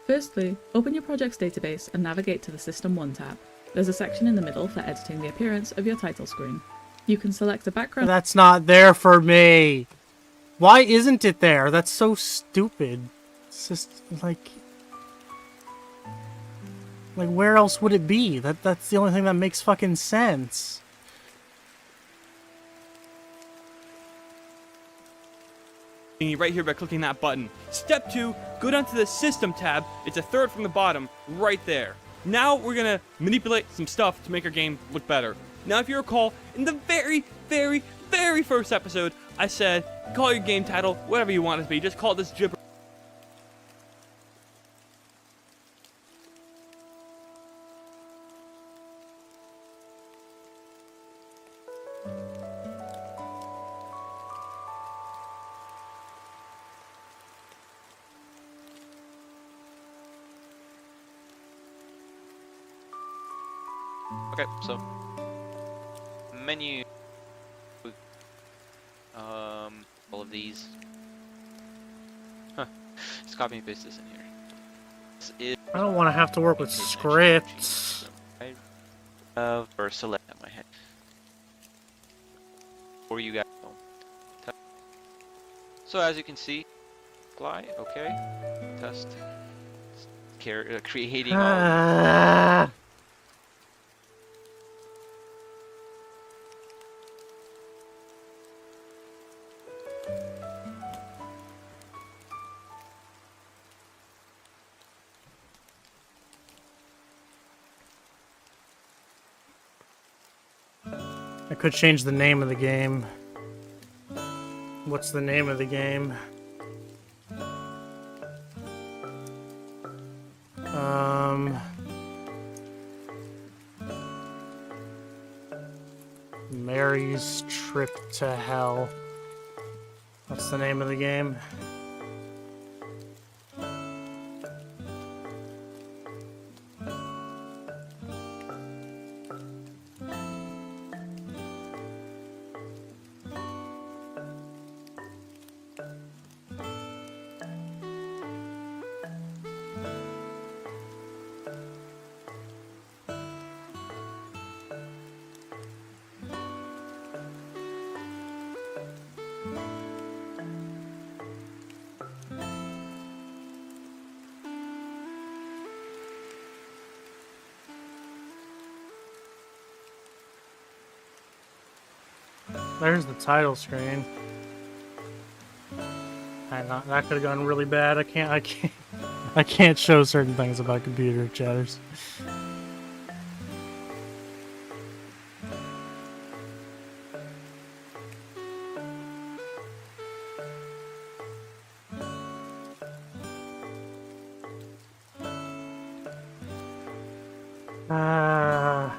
Firstly, open your project's database and navigate to the System 1 tab. There's a section in the middle for editing the appearance of your title screen. You can select a background. That's not there for me. Why isn't it there? That's so stupid. It's just like where else would it be? That's the only thing that makes fucking sense. Right here by clicking that button. Step 2, go down to the System tab. It's a third from the bottom, right there. Now we're gonna manipulate some stuff to make our game look better. Now if you recall, in the very first episode, I said, call your game title whatever you want it to be, just call it this gibber. Okay, so menu, all of these. Huh. Just copy and paste this in here. This is I don't want to have to work with scripts. Or select at my head. For you guys. So as you can see, fly, okay. Test. Creating all. Ah. I could change the name of the game. What's the name of the game? Mary's Trip to Hell. That's the name of the game. There's the title screen. Hang on, that could have gone really bad. I can't show certain things about computer chatters. Ah.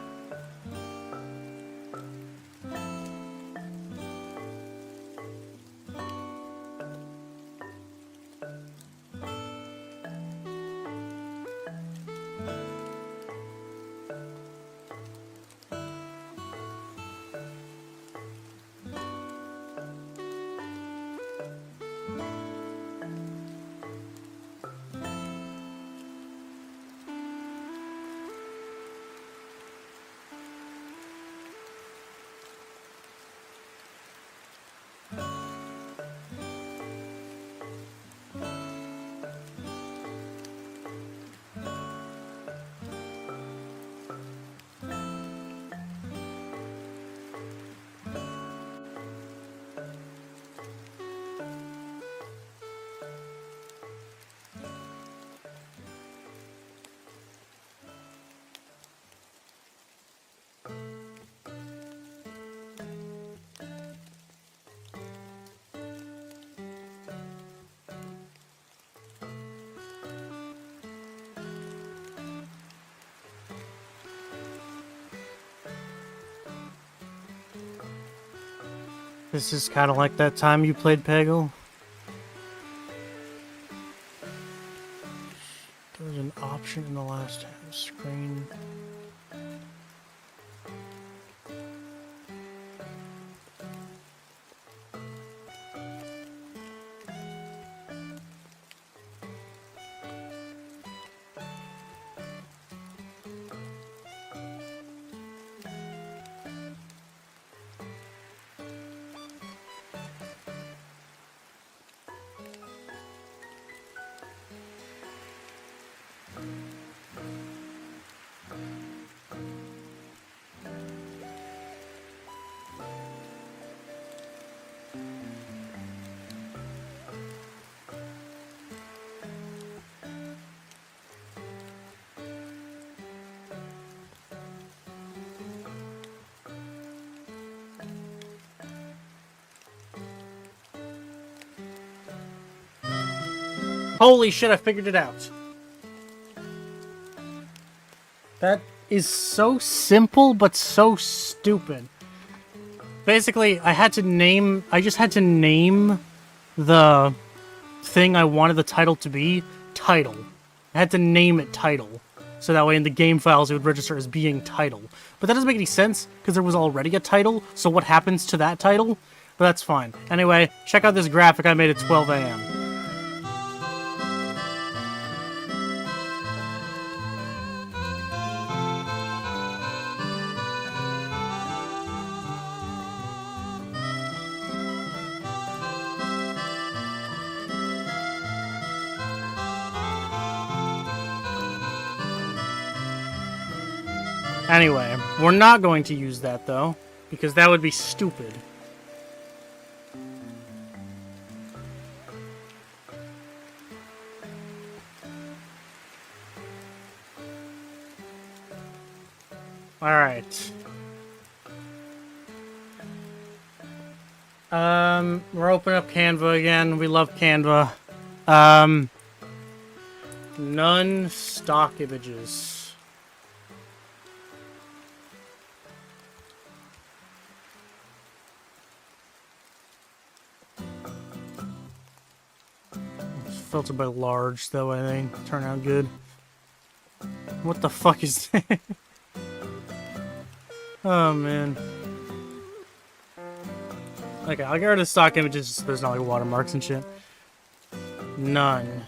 This is kind of like that time you played Peggle. There was an option in the last tab screen. Holy shit, I figured it out. That is so simple, but so stupid. Basically, I just had to name the thing I wanted the title to be, title. I had to name it title. So that way in the game files it would register as being title. But that doesn't make any sense, because there was already a title, so what happens to that title? But that's fine. Anyway, check out this graphic I made at 12 a.m. Anyway, we're not going to use that, though, because that would be stupid. Alright. We're opening up Canva again. We love Canva. None stock images. Filter by large, though, I think. Turn out good. What the fuck is that? Oh, man. Okay, I'll get rid of stock images so there's not like watermarks and shit. None.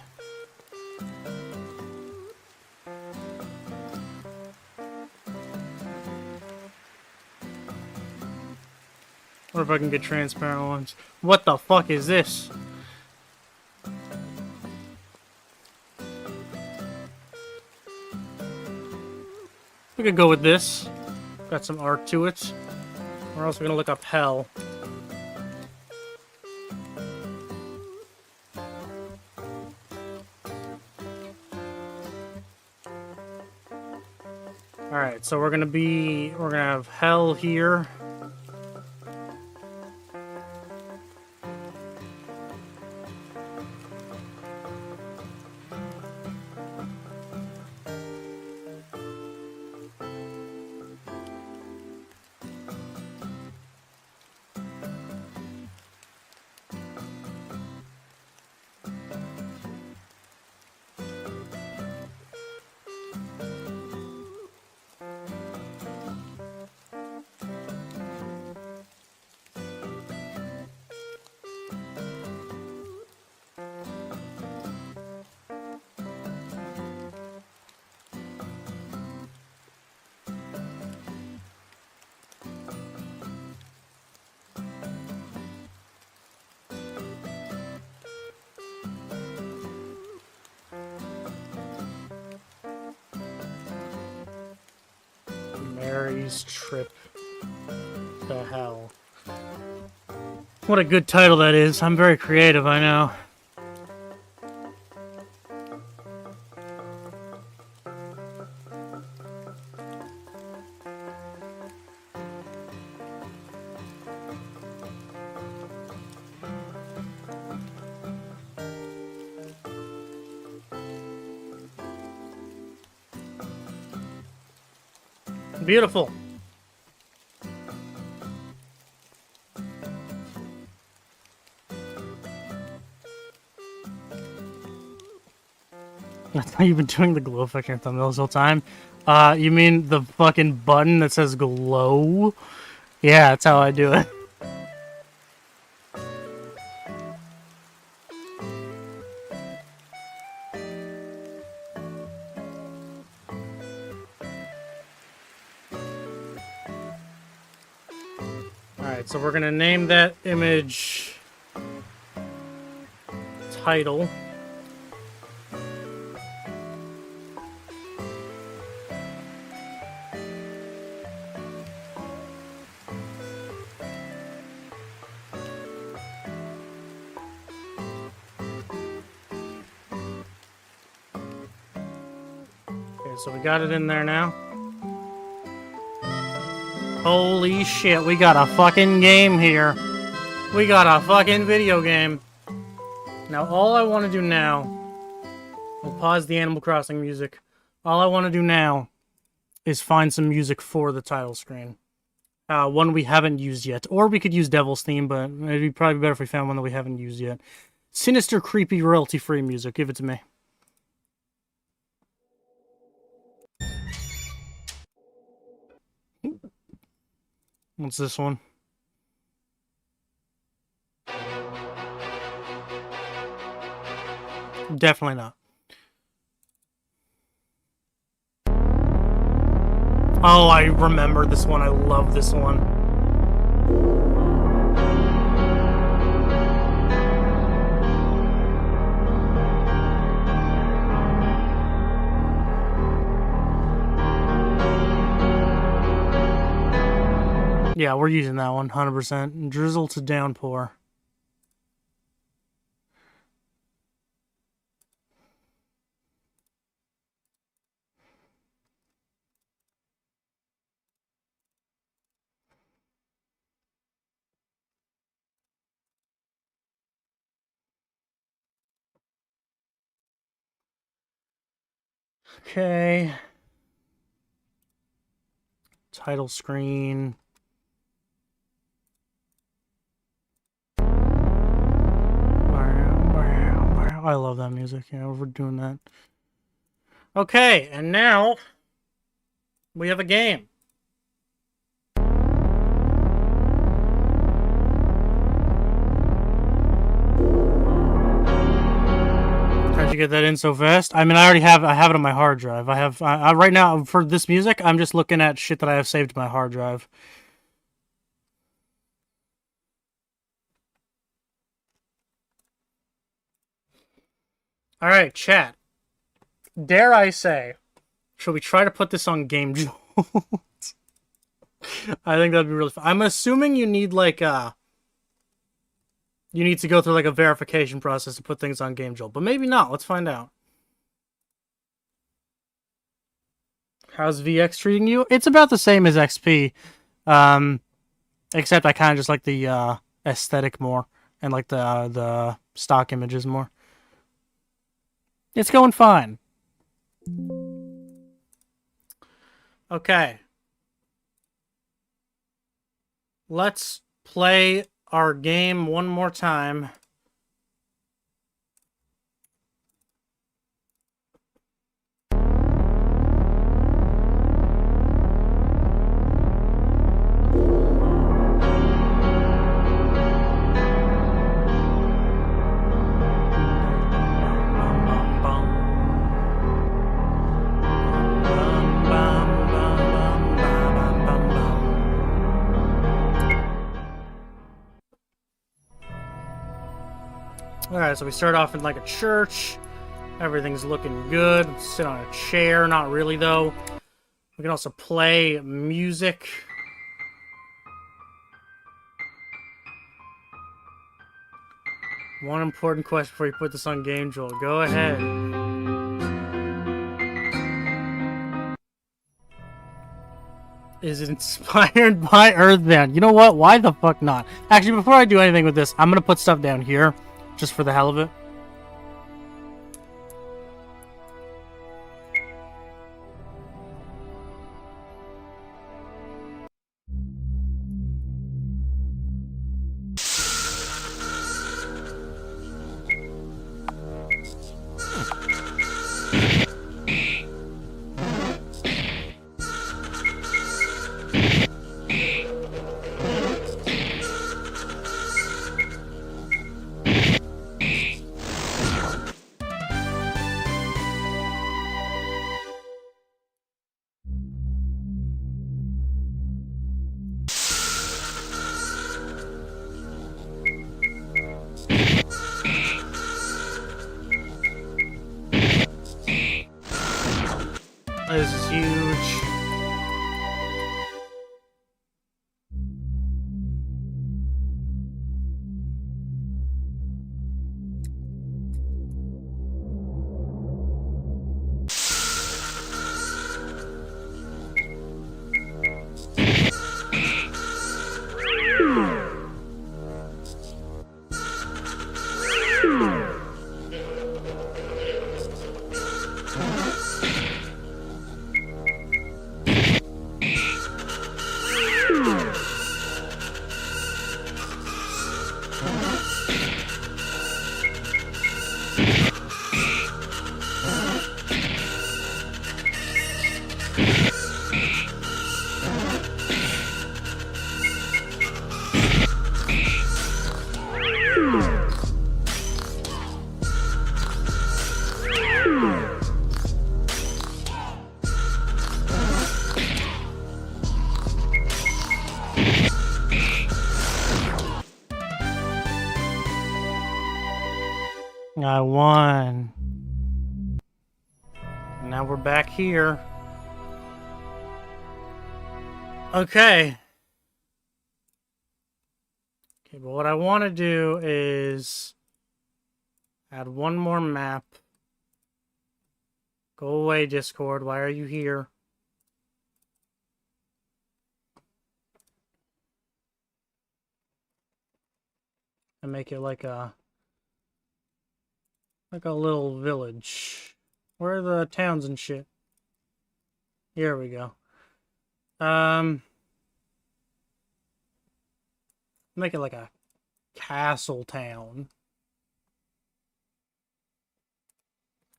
Or if I can get transparent ones. What the fuck is this? We could go with this. Got some art to it. We're also gonna look up hell. Alright, so we're gonna have hell here. Mary's Trip to Hell. What a good title that is. I'm very creative, I know. Beautiful. I thought you've been doing the glow effect in your thumbnail this whole time. You mean the fucking button that says glow? Yeah, that's how I do it. Alright, so we're gonna name that image title. Okay, so we got it in there now. Holy shit, we got a fucking game here. We got a fucking video game. Now, all I want to do now... We'll pause the Animal Crossing music. All I want to do now is find some music for the title screen. One we haven't used yet. Or we could use Devil's Theme, but it'd be probably better if we found one that we haven't used yet. Sinister, creepy, royalty-free music. Give it to me. What's this one? Definitely not. Oh, I remember this one. I love this one. Yeah, we're using that one, 100%. Drizzle to downpour. Okay. Title screen. I love that music. Yeah, we're doing that. Okay, and now we have a game. How'd you get that in so fast? I mean, I already have. I have it on my hard drive. I right now for this music. I'm just looking at shit that I have saved to my hard drive. All right, chat. Dare I say, should we try to put this on Game Jolt? I think that'd be really fun. I'm assuming you need like you need to go through like a verification process to put things on Game Jolt, but maybe not. Let's find out. How's VX treating you? It's about the same as XP, except I kind of just like the aesthetic more and like the stock images more. It's going fine. Okay. Let's play our game one more time. Alright, so we start off in like a church. Everything's looking good. Sit on a chair. Not really, though. We can also play music. One important question before you put this on Game Jolt. Go ahead. Is it inspired by Earthbound? You know what? Why the fuck not? Actually, before I do anything with this, I'm gonna put stuff down here. Just for the hell of it. This is huge. I won. Now we're back here. Okay. Okay, but what I want to do is add one more map. Go away, Discord. Why are you here? And make it like a little village. Where are the towns and shit? Here we go. Make it like a castle town.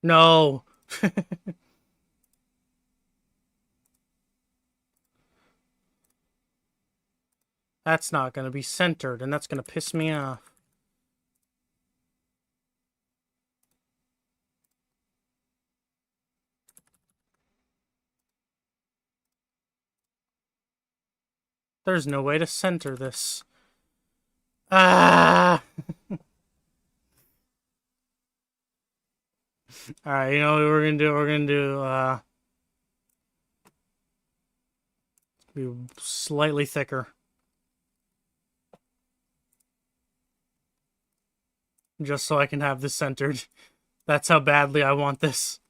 No. That's not going to be centered, and that's going to piss me off. There's no way to center this. Ah! Alright, you know what we're gonna do? We're gonna do, be slightly thicker. Just so I can have this centered. That's how badly I want this.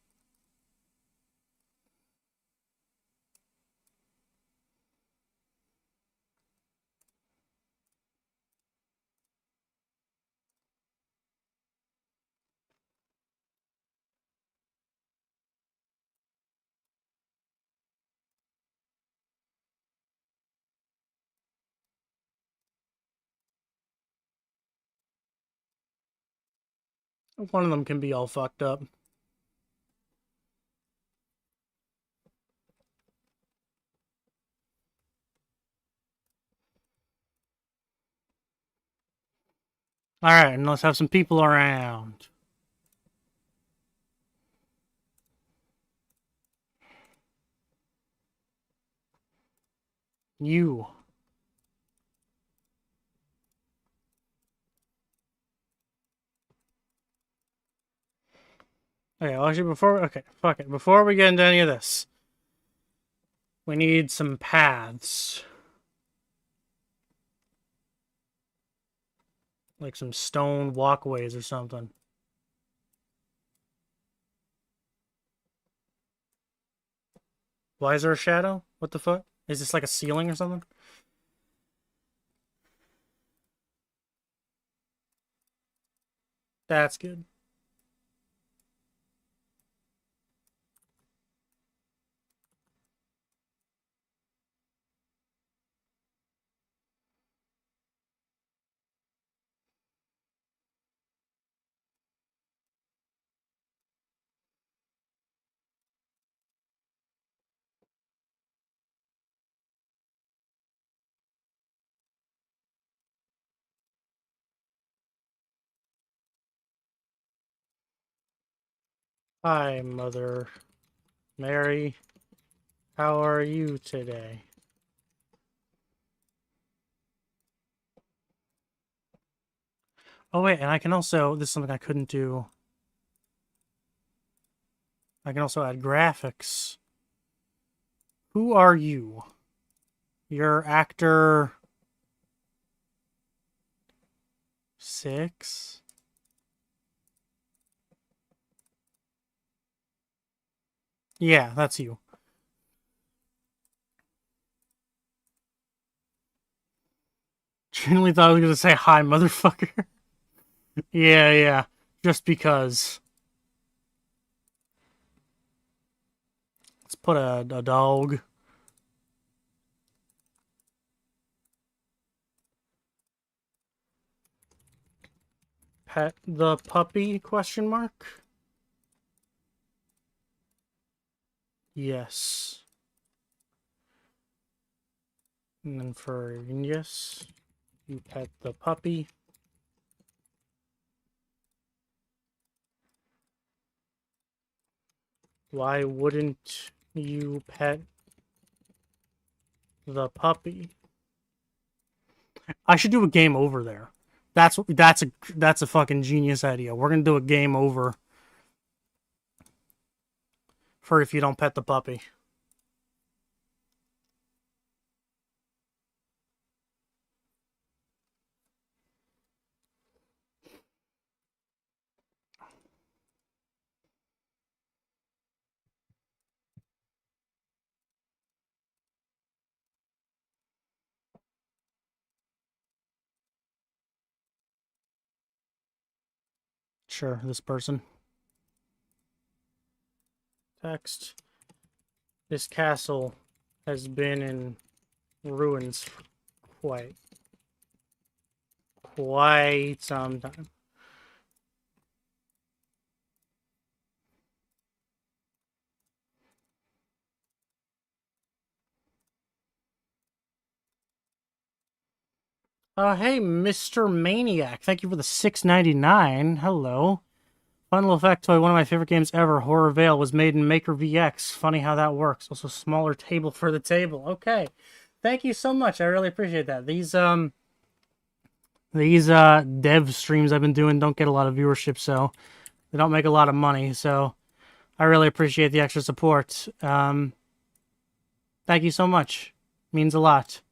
One of them can be all fucked up. Alright, and let's have some people around. You. Okay, well, actually, fuck it. Before we get into any of this, we need some paths. Like some stone walkways or something. Why is there a shadow? What the fuck? Is this like a ceiling or something? That's good. Hi, Mother Mary. How are you today? Oh, wait, and I can also... This is something I couldn't do. I can also add graphics. Who are you? You're actor... 6? Yeah, that's you. Genuinely thought I was going to say hi, motherfucker. Yeah. Just because. Let's put a dog. Pet the puppy, question mark? Yes. And then for yes, you pet the puppy. Why wouldn't you pet the puppy? I should do a game over there. That's a fucking genius idea. We're gonna do a game over for if you don't pet the puppy. Sure, this person. Text. This castle has been in ruins for quite some time. Hey, Mr. Maniac. Thank you for the $6.99. Hello. Fun little factoid, one of my favorite games ever, Horror Veil, was made in Maker VX. Funny how that works. Also, smaller table for the table. Okay. Thank you so much. I really appreciate that. These dev streams I've been doing don't get a lot of viewership, so they don't make a lot of money, so I really appreciate the extra support. Thank you so much. Means a lot.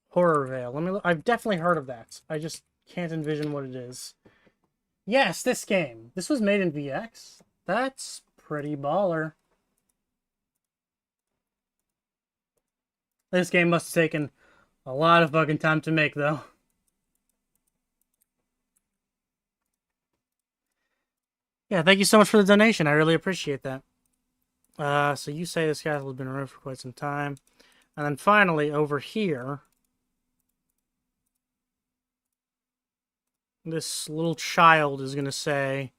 Horror Veil. Let me look. I've definitely heard of that. I just can't envision what it is. Yes, this game. This was made in VX. That's pretty baller. This game must have taken a lot of fucking time to make, though. Yeah, thank you so much for the donation. I really appreciate that. So you say this castle has been around for quite some time. And then finally, over here, this little child is going to say,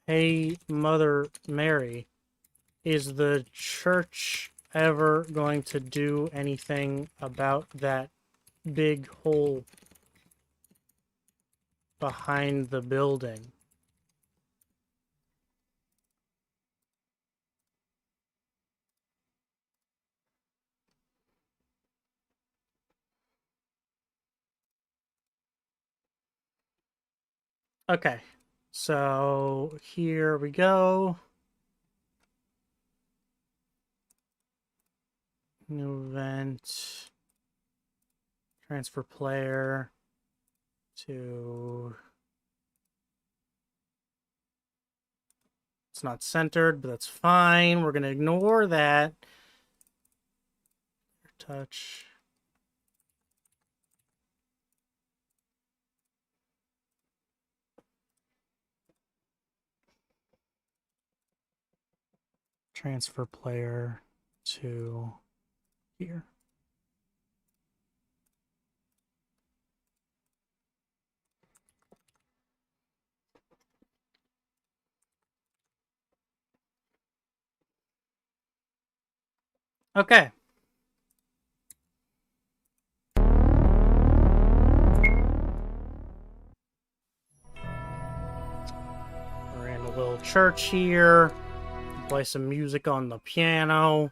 "Hey, Mother Mary, is the church ever going to do anything about that big hole behind the building?" Okay, so here we go. New event. Transfer player to... It's not centered, but that's fine. We're going to ignore that. Touch. Transfer player to here. Okay. We're in a little church here. Play some music on the piano.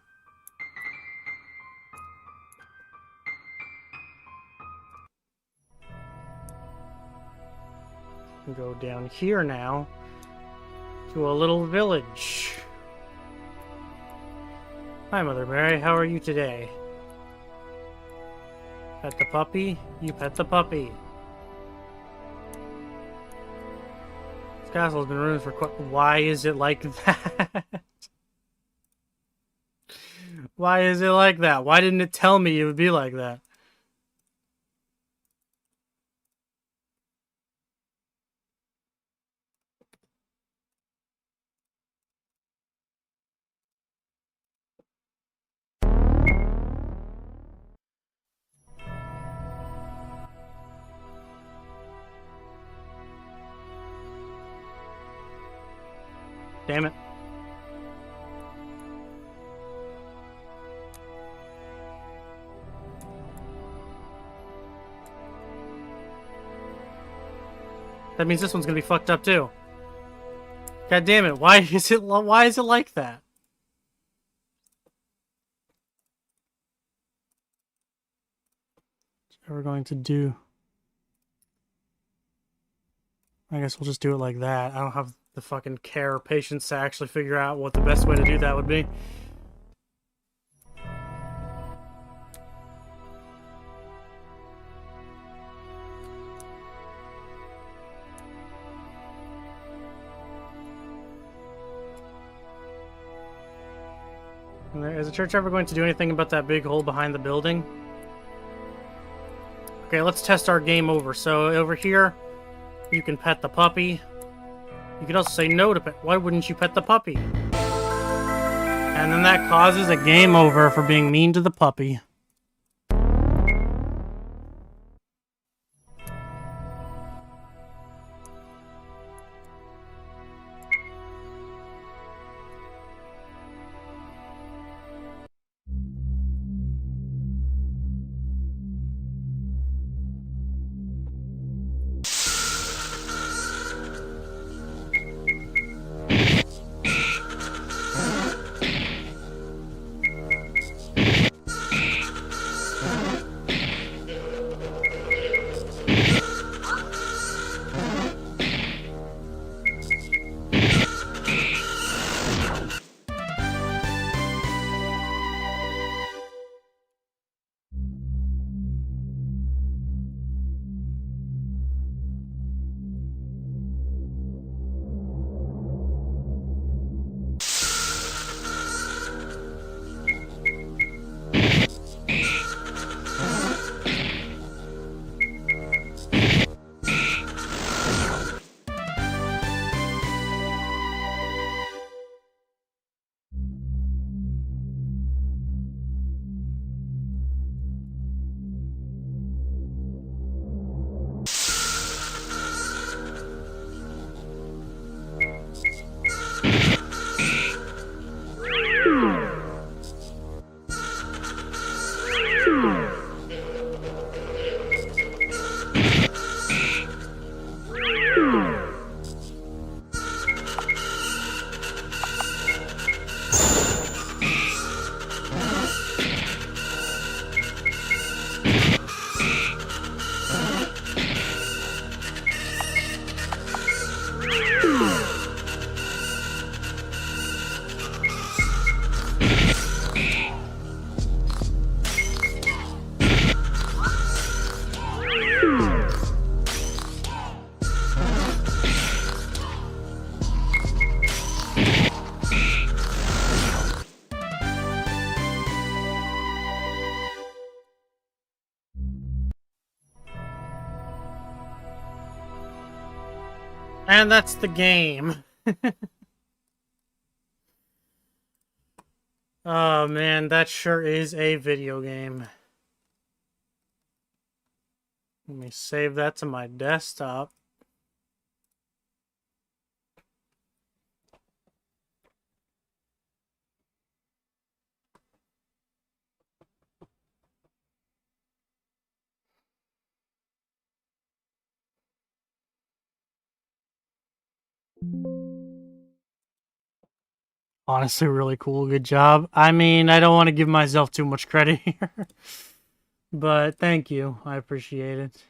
Go down here now to a little village. Hi, Mother Mary. How are you today? Pet the puppy? You pet the puppy. This castle's been ruined for quite... Why is it like that? Why is it like that? Why didn't it tell me it would be like that? Damn it. That means this one's gonna be fucked up too. God damn it! Why is it like that? So we're going to do. I guess we'll just do it like that. I don't have the fucking care or patience to actually figure out what the best way to do that would be. Is the church ever going to do anything about that big hole behind the building? Okay, let's test our game over. So over here, you can pet the puppy. You can also say no to pet. Why wouldn't you pet the puppy? And then that causes a game over for being mean to the puppy. And that's the game. Oh man, that sure is a video game. Let me save that to my desktop. Honestly, really cool. Good job. I mean, I don't want to give myself too much credit here. But thank you. I appreciate it.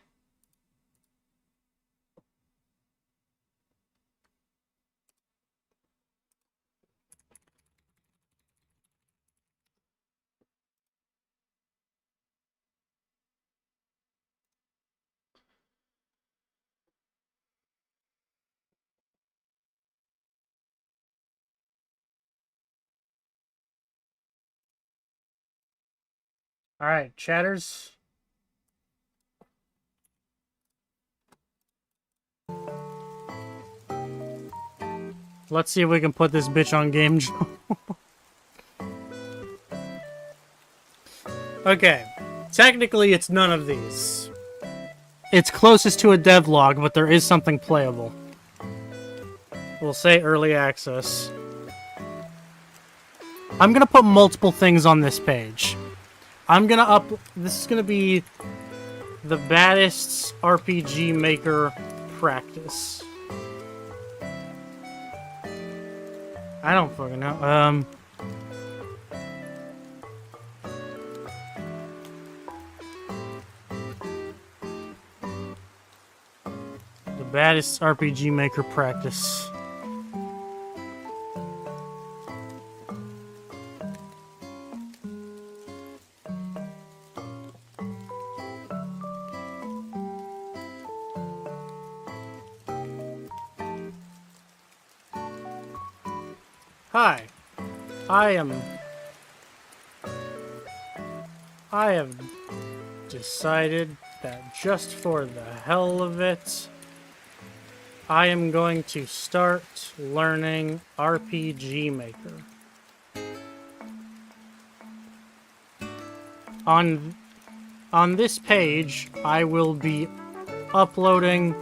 Alright, chatters. Let's see if we can put this bitch on Game Joe. Okay. Technically, it's none of these. It's closest to a devlog, but there is something playable. We'll say early access. I'm gonna put multiple things on this page. This is gonna be the baddest RPG Maker practice. I don't fucking know. The baddest RPG Maker practice. Hi, I have decided that just for the hell of it, I am going to start learning RPG Maker. On this page, I will be uploading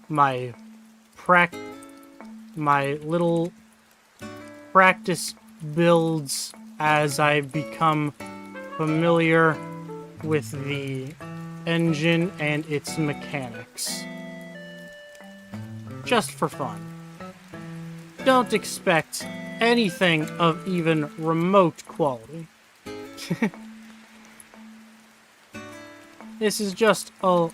my little practice builds as I become familiar with the engine and its mechanics. Just for fun. Don't expect anything of even remote quality. This is just a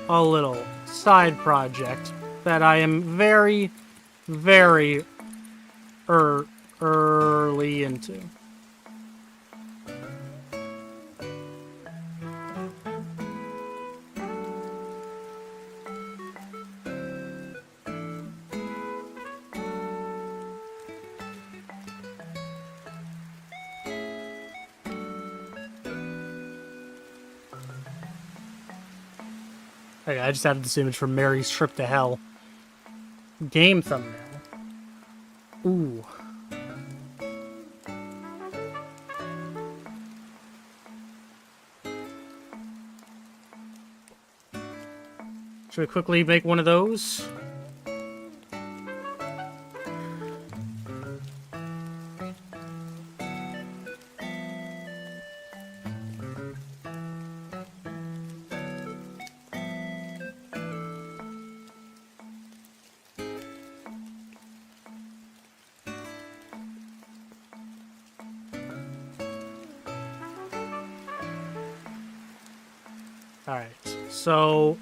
little side project that I am very, very early into. Okay, I just added this image from Mary's Trip to Hell. Game thumbnail. Ooh. Should we quickly make one of those? Alright, so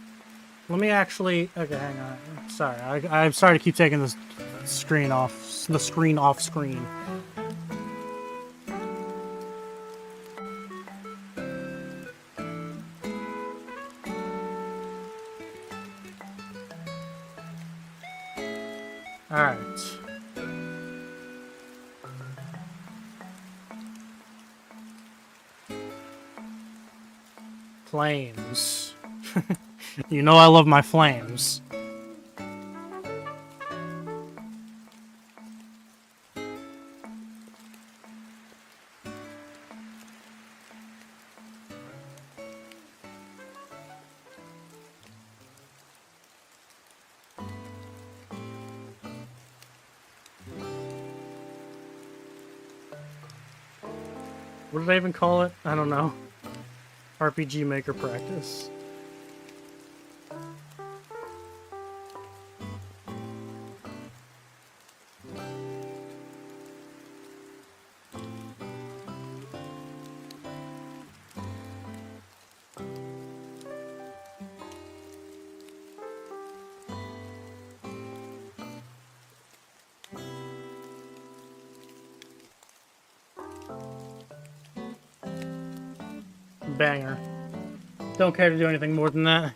let me actually... Okay, hang on. Sorry, I'm sorry to keep taking this screen off... The screen off screen. Alright. Flames. You know I love my flames. What did I even call it? I don't know. RPG Maker practice. Banger. Don't care to do anything more than that.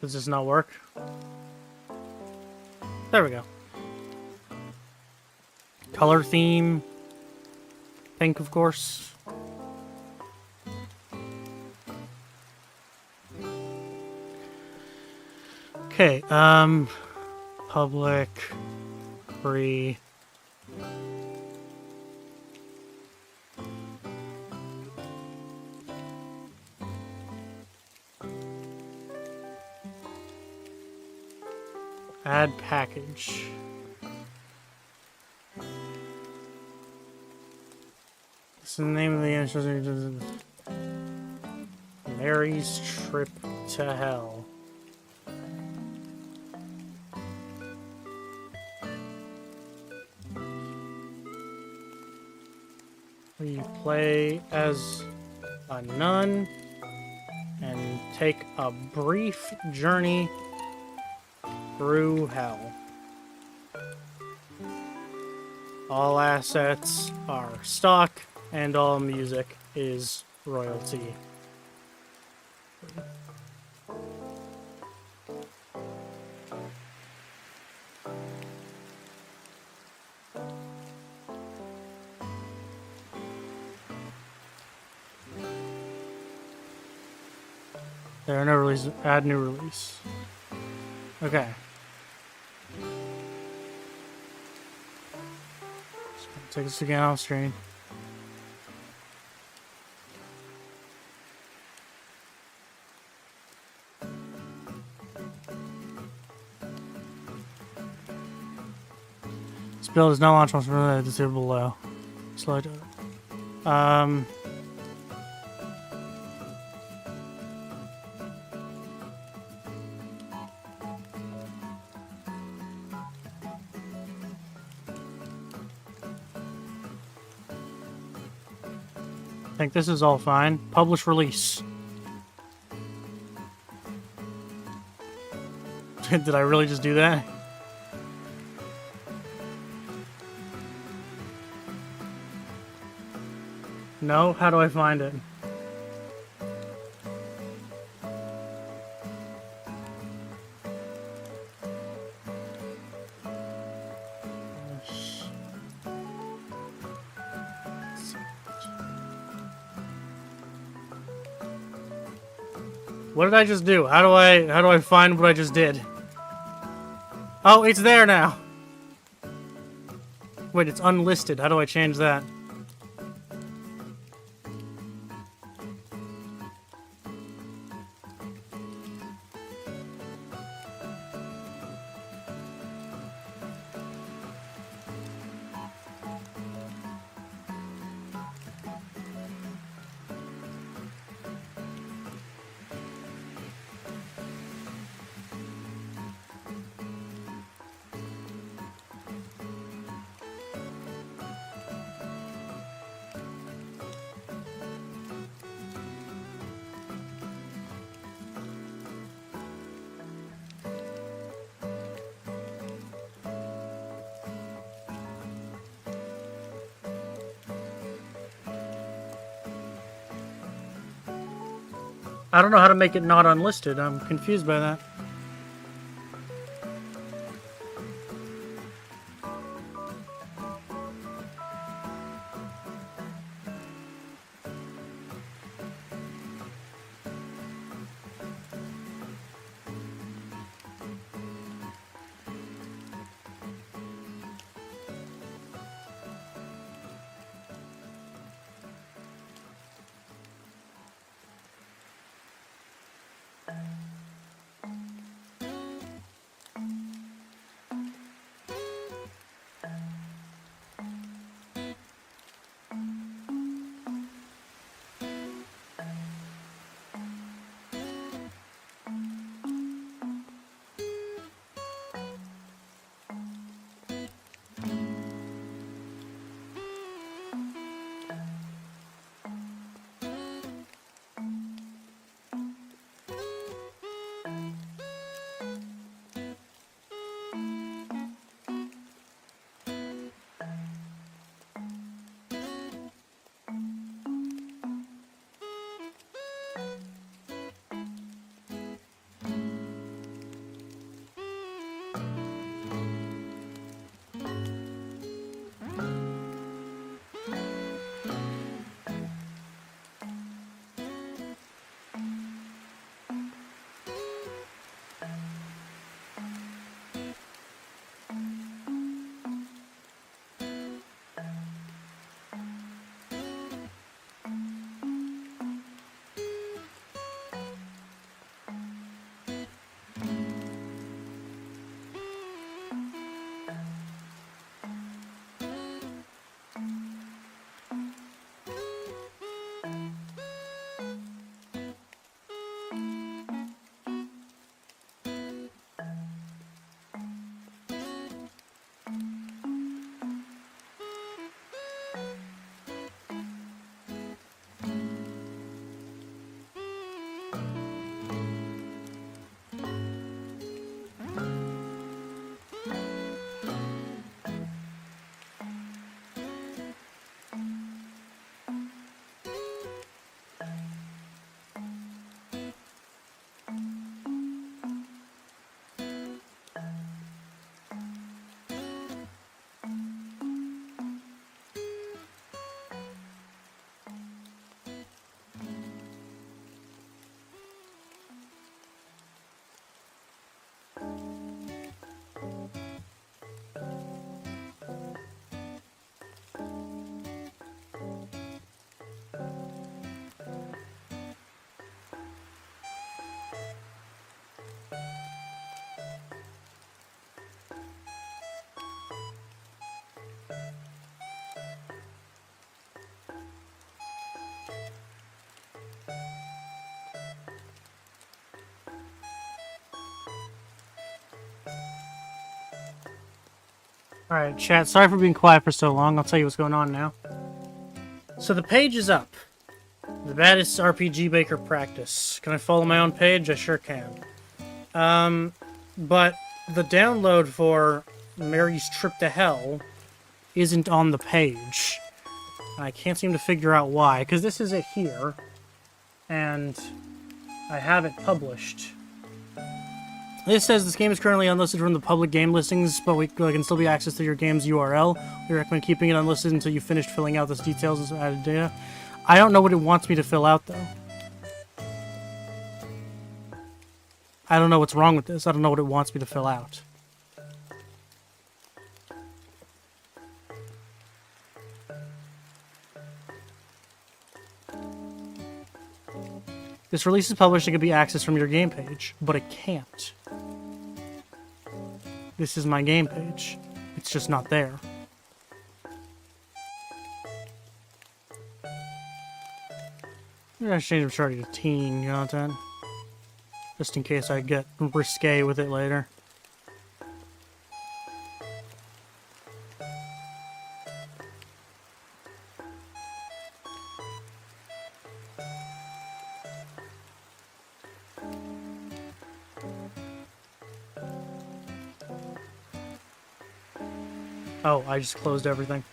Does this not work? There we go. Color theme. Pink, of course. Okay, public, free. Add package. This is the name of the answer. Mary's Trip to Hell. We play as a nun and take a brief journey through hell. All assets are stock, and all music is royalty. There are no releases. Add new release. Okay. Take this again off screen. This build is not launched once from the table below. Slow down. I think this is all fine. Publish release. Did I really just do that? No? How do I find it? What did I just do? How do I find what I just did? Oh, it's there now. Wait, it's unlisted. How do I change that? I don't know how to make it not unlisted. I'm confused by that. Alright, chat, sorry for being quiet for so long. I'll tell you what's going on now. So the page is up. The baddest RPG Baker practice. Can I follow my own page? I sure can. But the download for Mary's Trip to Hell isn't on the page. I can't seem to figure out why, because this is it here, and I have it published. This says this game is currently unlisted from the public game listings, but we can still be accessed through your game's URL. We recommend keeping it unlisted until you finish filling out those details as added data. I don't know what it wants me to fill out, though. I don't know what's wrong with this. I don't know what it wants me to fill out. This release is published and can be accessed from your game page, but it can't. This is my game page. It's just not there. I'm gonna change Maturity to teen content. Just in case I get risque with it later. Oh, I just closed everything.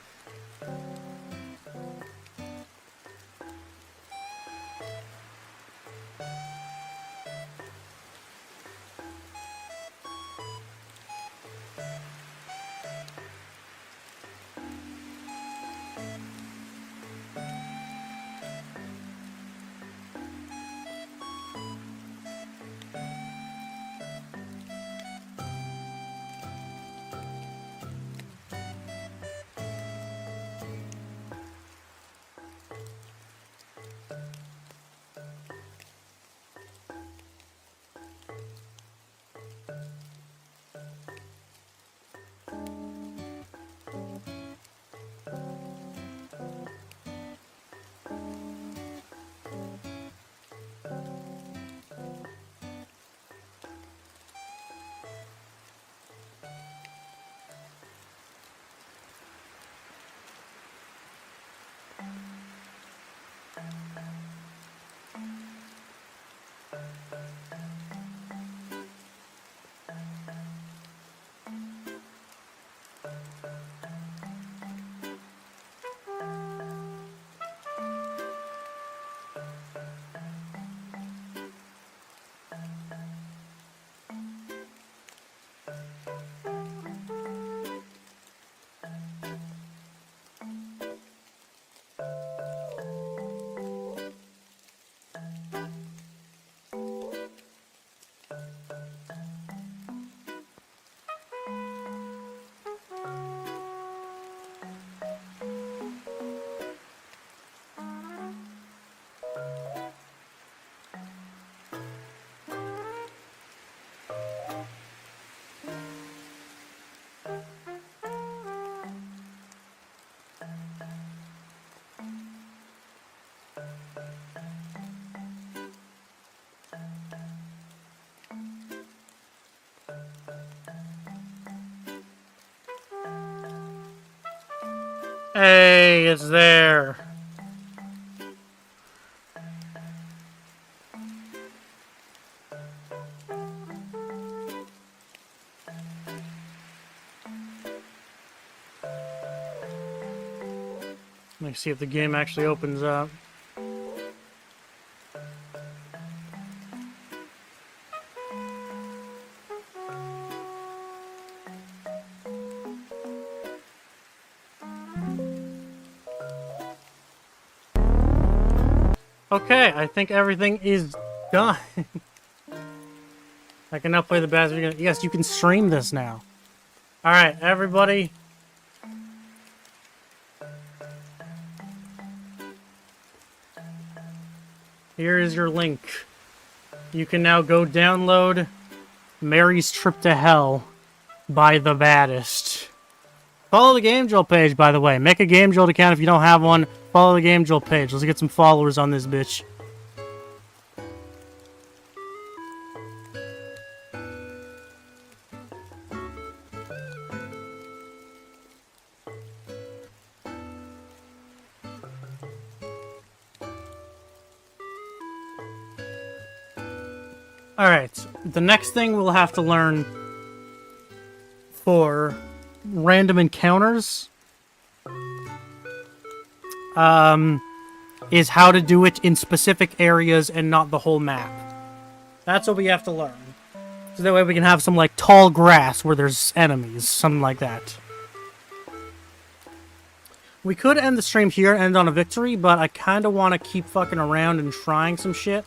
Hey, it's there. Let me see if the game actually opens up. Okay, I think everything is done. I can now play the bass. Yes, you can stream this now. Alright, everybody. Here is your link. You can now go download Mary's Trip to Hell by the baddest. Follow the Game Jolt page, by the way. Make a Game Jolt account if you don't have one. Follow the Game Jolt page. Let's get some followers on this bitch. Alright, the next thing we'll have to learn for random encounters is how to do it in specific areas and not the whole map. That's what we have to learn. So that way we can have some, like, tall grass where there's enemies, something like that. We could end the stream here and end on a victory, but I kind of want to keep fucking around and trying some shit.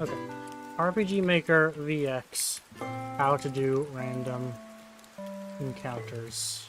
Okay. RPG Maker VX. How to do random encounters.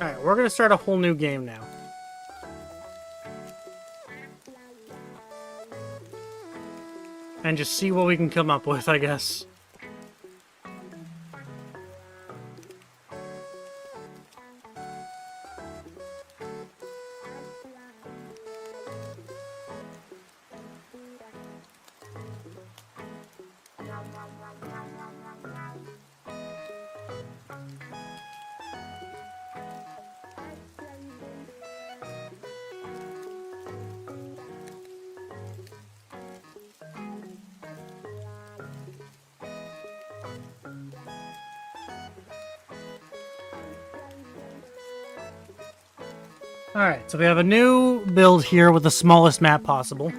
Alright, we're gonna start a whole new game now. And just see what we can come up with, I guess. Alright, so we have a new build here with the smallest map possible.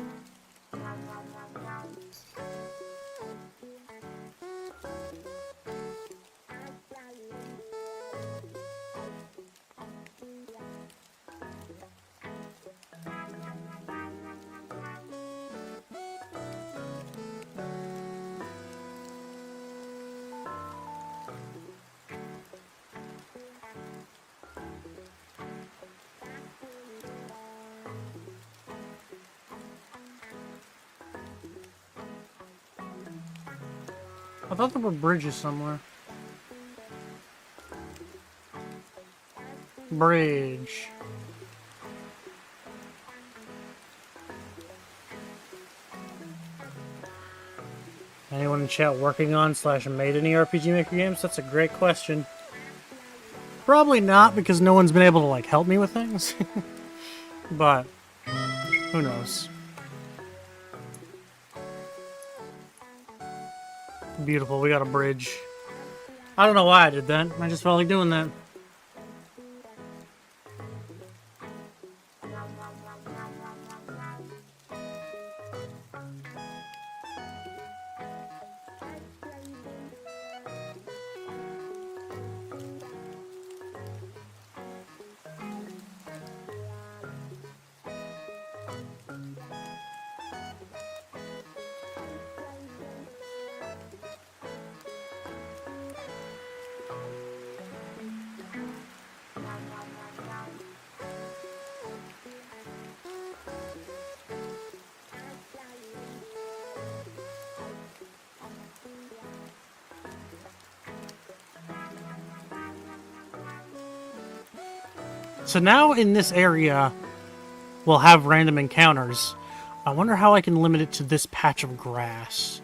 I thought there were bridges somewhere. Bridge. Anyone in chat working on / made any RPG Maker games? That's a great question. Probably not, because no one's been able to, like, help me with things. But, who knows? Beautiful, we got a bridge. I don't know why I did that. I just felt like doing that. So now in this area, we'll have random encounters. I wonder how I can limit it to this patch of grass.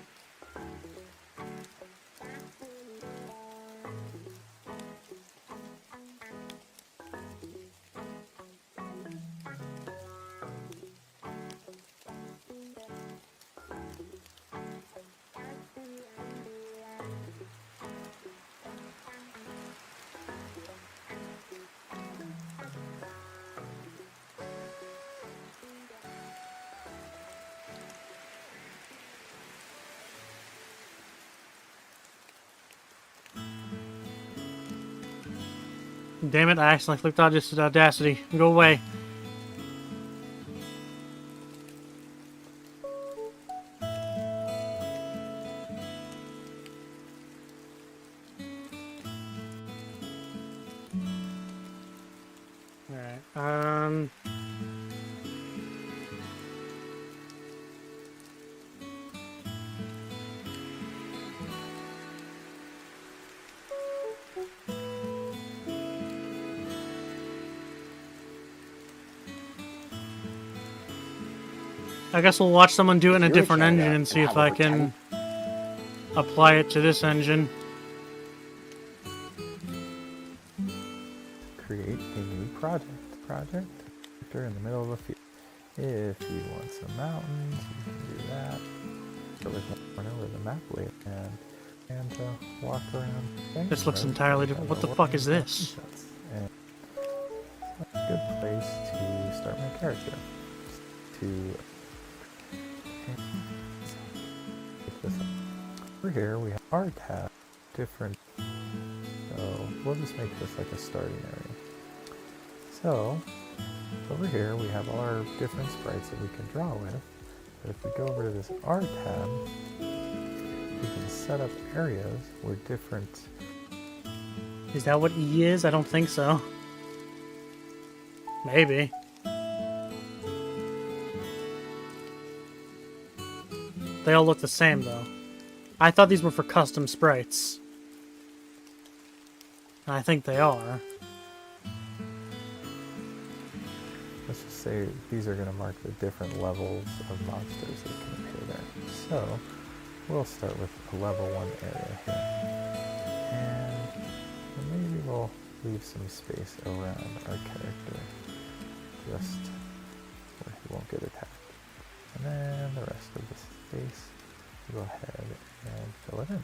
Damn it, I accidentally clicked on this Audacity. Go away. Alright, I guess we'll watch someone do it in a different engine and see if I can apply it to this engine. Create a new project. Project in the middle of the field. If you want some mountains, you can do that. Start with where the map layout and walk around. This looks entirely different. What the fuck is this? And it's a good place to start my character. To over here we have our tab, different. So we'll just make this like a starting area. So over here we have all our different sprites that we can draw with. But if we go over to this R tab, we can set up areas where different. Is that what E is? I don't think so. Maybe. They all look the same, though. I thought these were for custom sprites. And I think they are. Let's just say these are going to mark the different levels of monsters that can appear there. So we'll start with a level 1 area here. And maybe we'll leave some space around our character, just where he won't get attacked. And then the rest of the space, go ahead and fill it in.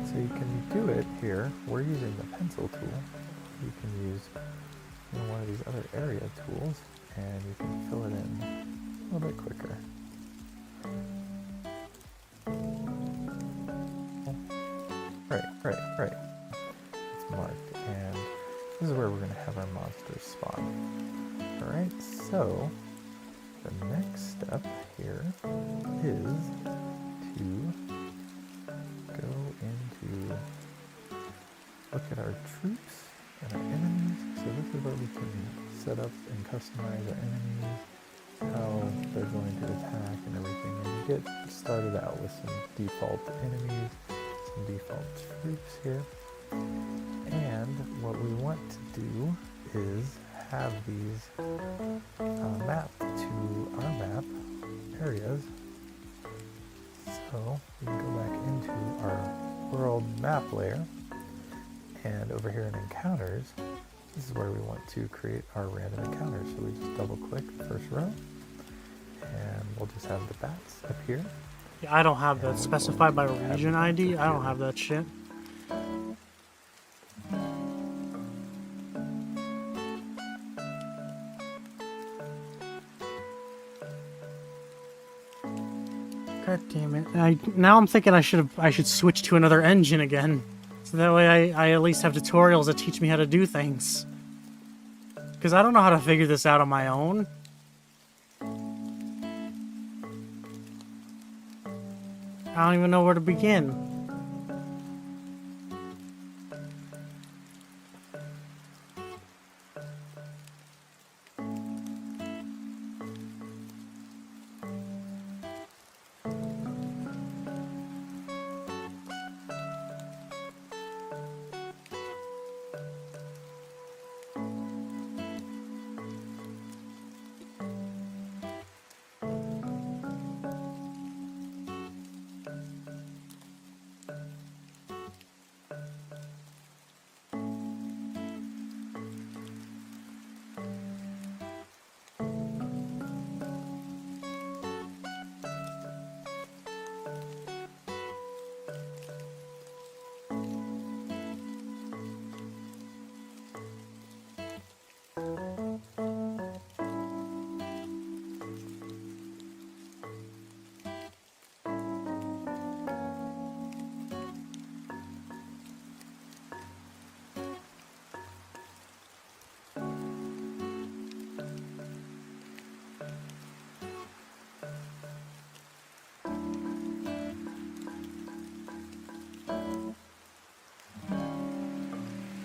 So you can do it here. We're using the pencil tool. You can use one of these other area tools, and you can fill it in a little bit quicker. Right. It's marked, and this is where we're going to have our monsters spawn. Alright, so the next step here is to go into look at our troops and our enemies. So this is where we can set up and customize our enemies, how they're going to attack and everything. And you get started out with some default enemies, some default troops here. And what we want to do is have these mapped to our map areas. So we can go back into our world map layer, and over here in encounters, this is where we want to create our random encounters. So we just double click the first row, and we'll just have the bats up here. Yeah, I don't have that specified by region ID. I don't have that shit. God damn it! Now I'm thinking I should switch to another engine again, so that way I at least have tutorials that teach me how to do things. Because I don't know how to figure this out on my own. I don't even know where to begin.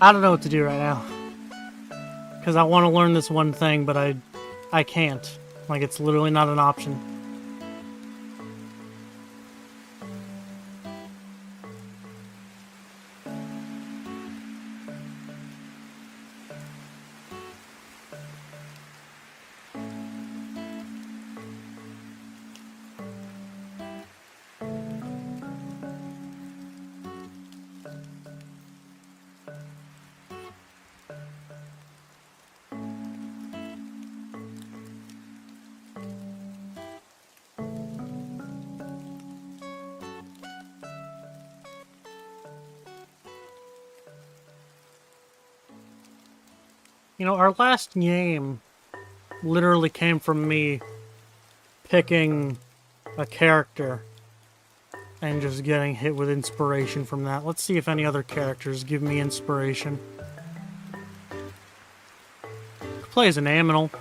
I don't know what to do right now. Because I want to learn this one thing, but I can't. Like, it's literally not an option. You know, our last game literally came from me picking a character and just getting hit with inspiration from that. Let's see if any other characters give me inspiration. Play as an aminal.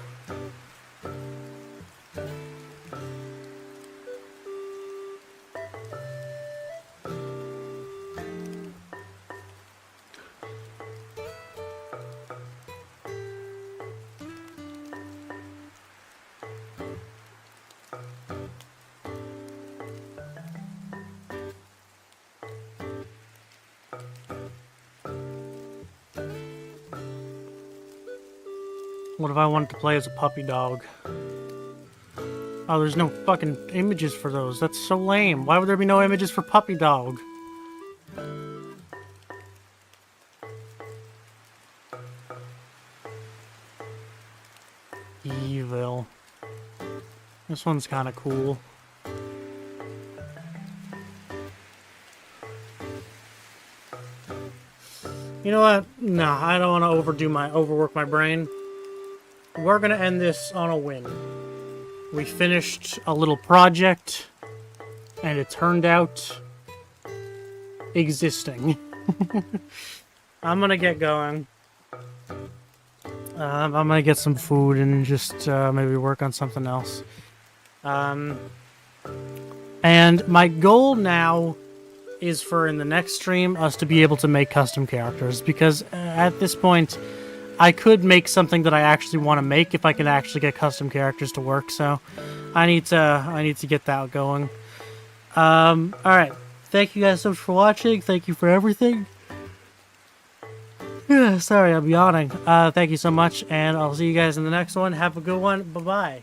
What if I wanted to play as a puppy dog? Oh, there's no fucking images for those. That's so lame. Why would there be no images for puppy dog? Evil. This one's kind of cool. You know what? No, I don't want to overwork my brain. We're gonna end this on a win. We finished a little project, and it turned out existing. I'm gonna get going. I'm gonna get some food and just maybe work on something else. And my goal now is for in the next stream us to be able to make custom characters, because at this point I could make something that I actually want to make if I can actually get custom characters to work. So I need to get that going. All right. Thank you guys so much for watching. Thank you for everything. Sorry, I'm yawning. Thank you so much, and I'll see you guys in the next one. Have a good one. Bye-bye.